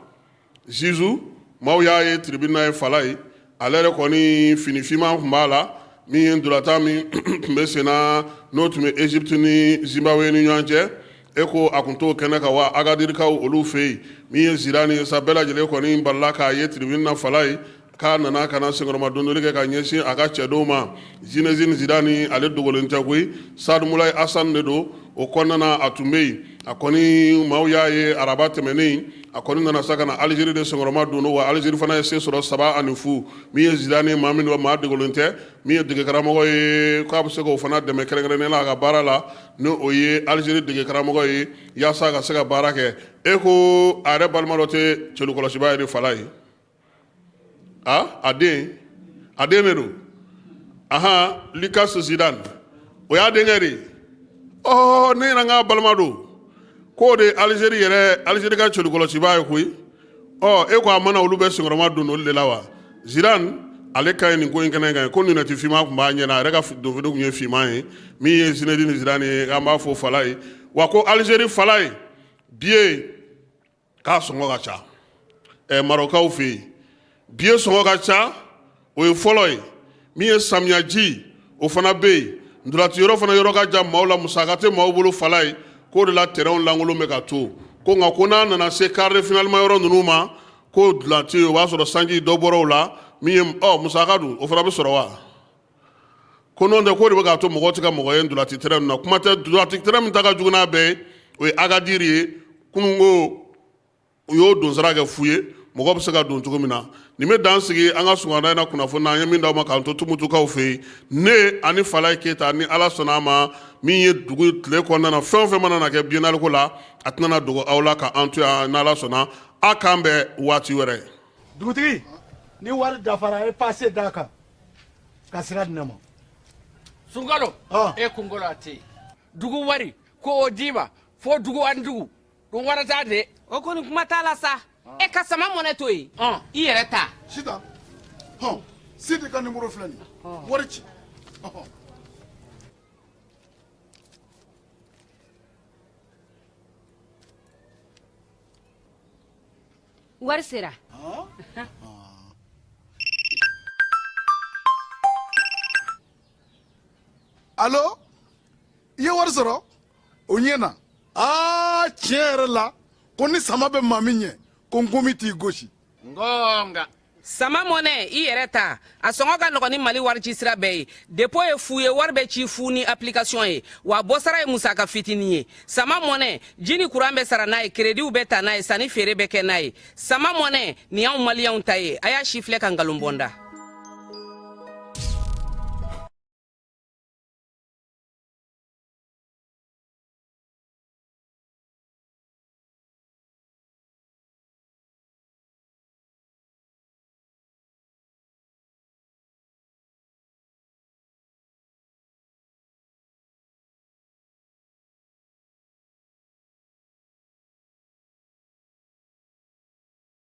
Zizou maaw y'a ye tribunal ye fala ye ale yɛrɛ kɔni fini finman tun b'a la min ye ndolatan min tun bɛ sen na n'o tun bɛ Egypte ni Zimbabwe ni ɲɔgɔn cɛ e ko a tun t'o kɛnɛ kan wa Agadirikaw olu fɛ yen min ye Zidane ye sa bɛɛ lajɛlen kɔni balila k'a ye tribunal na fala ye k'a nana ka na senkɔrɔma dondoli kɛ ka ɲɛsin a ka cɛdenw ma Zinedine Zidane ale dogolen tɛ koyi Saad Moulay Hassan de don o kɔnɔna na a tun bɛ yen a kɔni maaw y'a ye araba tɛmɛnen a kɔni nana sa ka na Algérie de senkɔrɔma don wa Algérie fana ye se sɔrɔ 7-0 min ye Zidane maa min don maa dogolen tɛ min ye dege karamɔgɔ ye k'a bɛ se k'o fana dɛmɛ kɛrɛnkɛrɛnnen la a ka baara la ni o ye Algérie dege karamɔgɔ ye yaasa a ka se ka baara kɛ e ko a yɛrɛ balima dɔ tɛ cɛlukɔlɔsiba ye de fala ye a den de don Lucas Zidane o y'a denkɛ de ne yɛrɛ n ka balima don k'o de Algérie ka cɛlukɔlɔsiba ye koyi e ko a mana olu bɛ senkɔrɔma don olu de la wa Zidane ale ka ɲi nin ko in kɛnɛ kan ko lunette finman tun b'a ɲɛna a yɛrɛ ka donfini tun ye finman ye min ye Zinedine Zidane ye an b'a fɔ fala ye wa ko Algérie fala ye billet k'a sɔngɔ ka ca Marocaw fɛ yen billet sɔngɔ ka ca o ye fɔlɔ ye min ye samiyaji o fana bɛ yen ndolanci yɔrɔ fana yɔrɔ ka jan maaw la musaka tɛ maaw bolo fala ye k'o de la terrain lankolon bɛ ka to ko nka ko n'a nana se quart de finale ma yɔrɔ ninnu ma ko ndolanci o b'a sɔrɔ sanji dɔ bɔra o la min ye musaka dun o fana bɛ sɔrɔ wa ko n'o tɛ k'o de bɛ k'a to mɔgɔw tɛ ka mɔgɔ ye ndolanci terrain ninnu na kuma tɛ ndolanci terrain min ta ka jugu n'a bɛɛ ye o ye Agadiri ye kunun ko u y'o don sira kɛ fu ye mɔgɔ bɛ se ka don cogo min na nin bɛ dan sigi an ka sɔgɔmada in na kunnafoni na an ye min d'aw ma k'an to Tumutukaw fɛ yen ne ani Falaye Keyita ni ala sɔnna a ma min ye dugu tile kɔnɔna na fɛn o fɛn mana na kɛ biennale ko la a tɛna na dogo aw la k'an to yan n'ala sɔnna a k'an bɛn waati wɛrɛ. dugutigi ni wari dafara e passe d'a kan ka sira di ne ma. Sunkalo e kunkolo a tɛ yen dugu wari ko o d'i ma fo dugu ani dugu dun wari t'a de. o kɔni kuma t'a la sa e ka sama mɔnɛ to yen i yɛrɛ ta. Sita Sidi ka numéro filɛ nin ye wari ci. wari sera. Allo i ye wari sɔrɔ o ɲɛna tiɲɛ yɛrɛ la ko ni sama bɛ maa min ɲɛ ko n komi t'i gosi. ngonga sama mɔnɛ i yɛrɛ ta a sɔngɔ ka nɔgɔn ni Mali wari ci sira bɛɛ ye dépôt ye fu ye wari bɛ ci fu ni application ye wa bɔsara ye musaka fitinin ye sama mɔnɛ ji ni courant bɛ sara n'a ye crédit bɛ ta n'a ye sanni feere bɛ kɛ n'a ye sama mɔnɛ nin y'anw maliyɛnw ta ye a y'a si filɛ ka nkalon bɔ n da.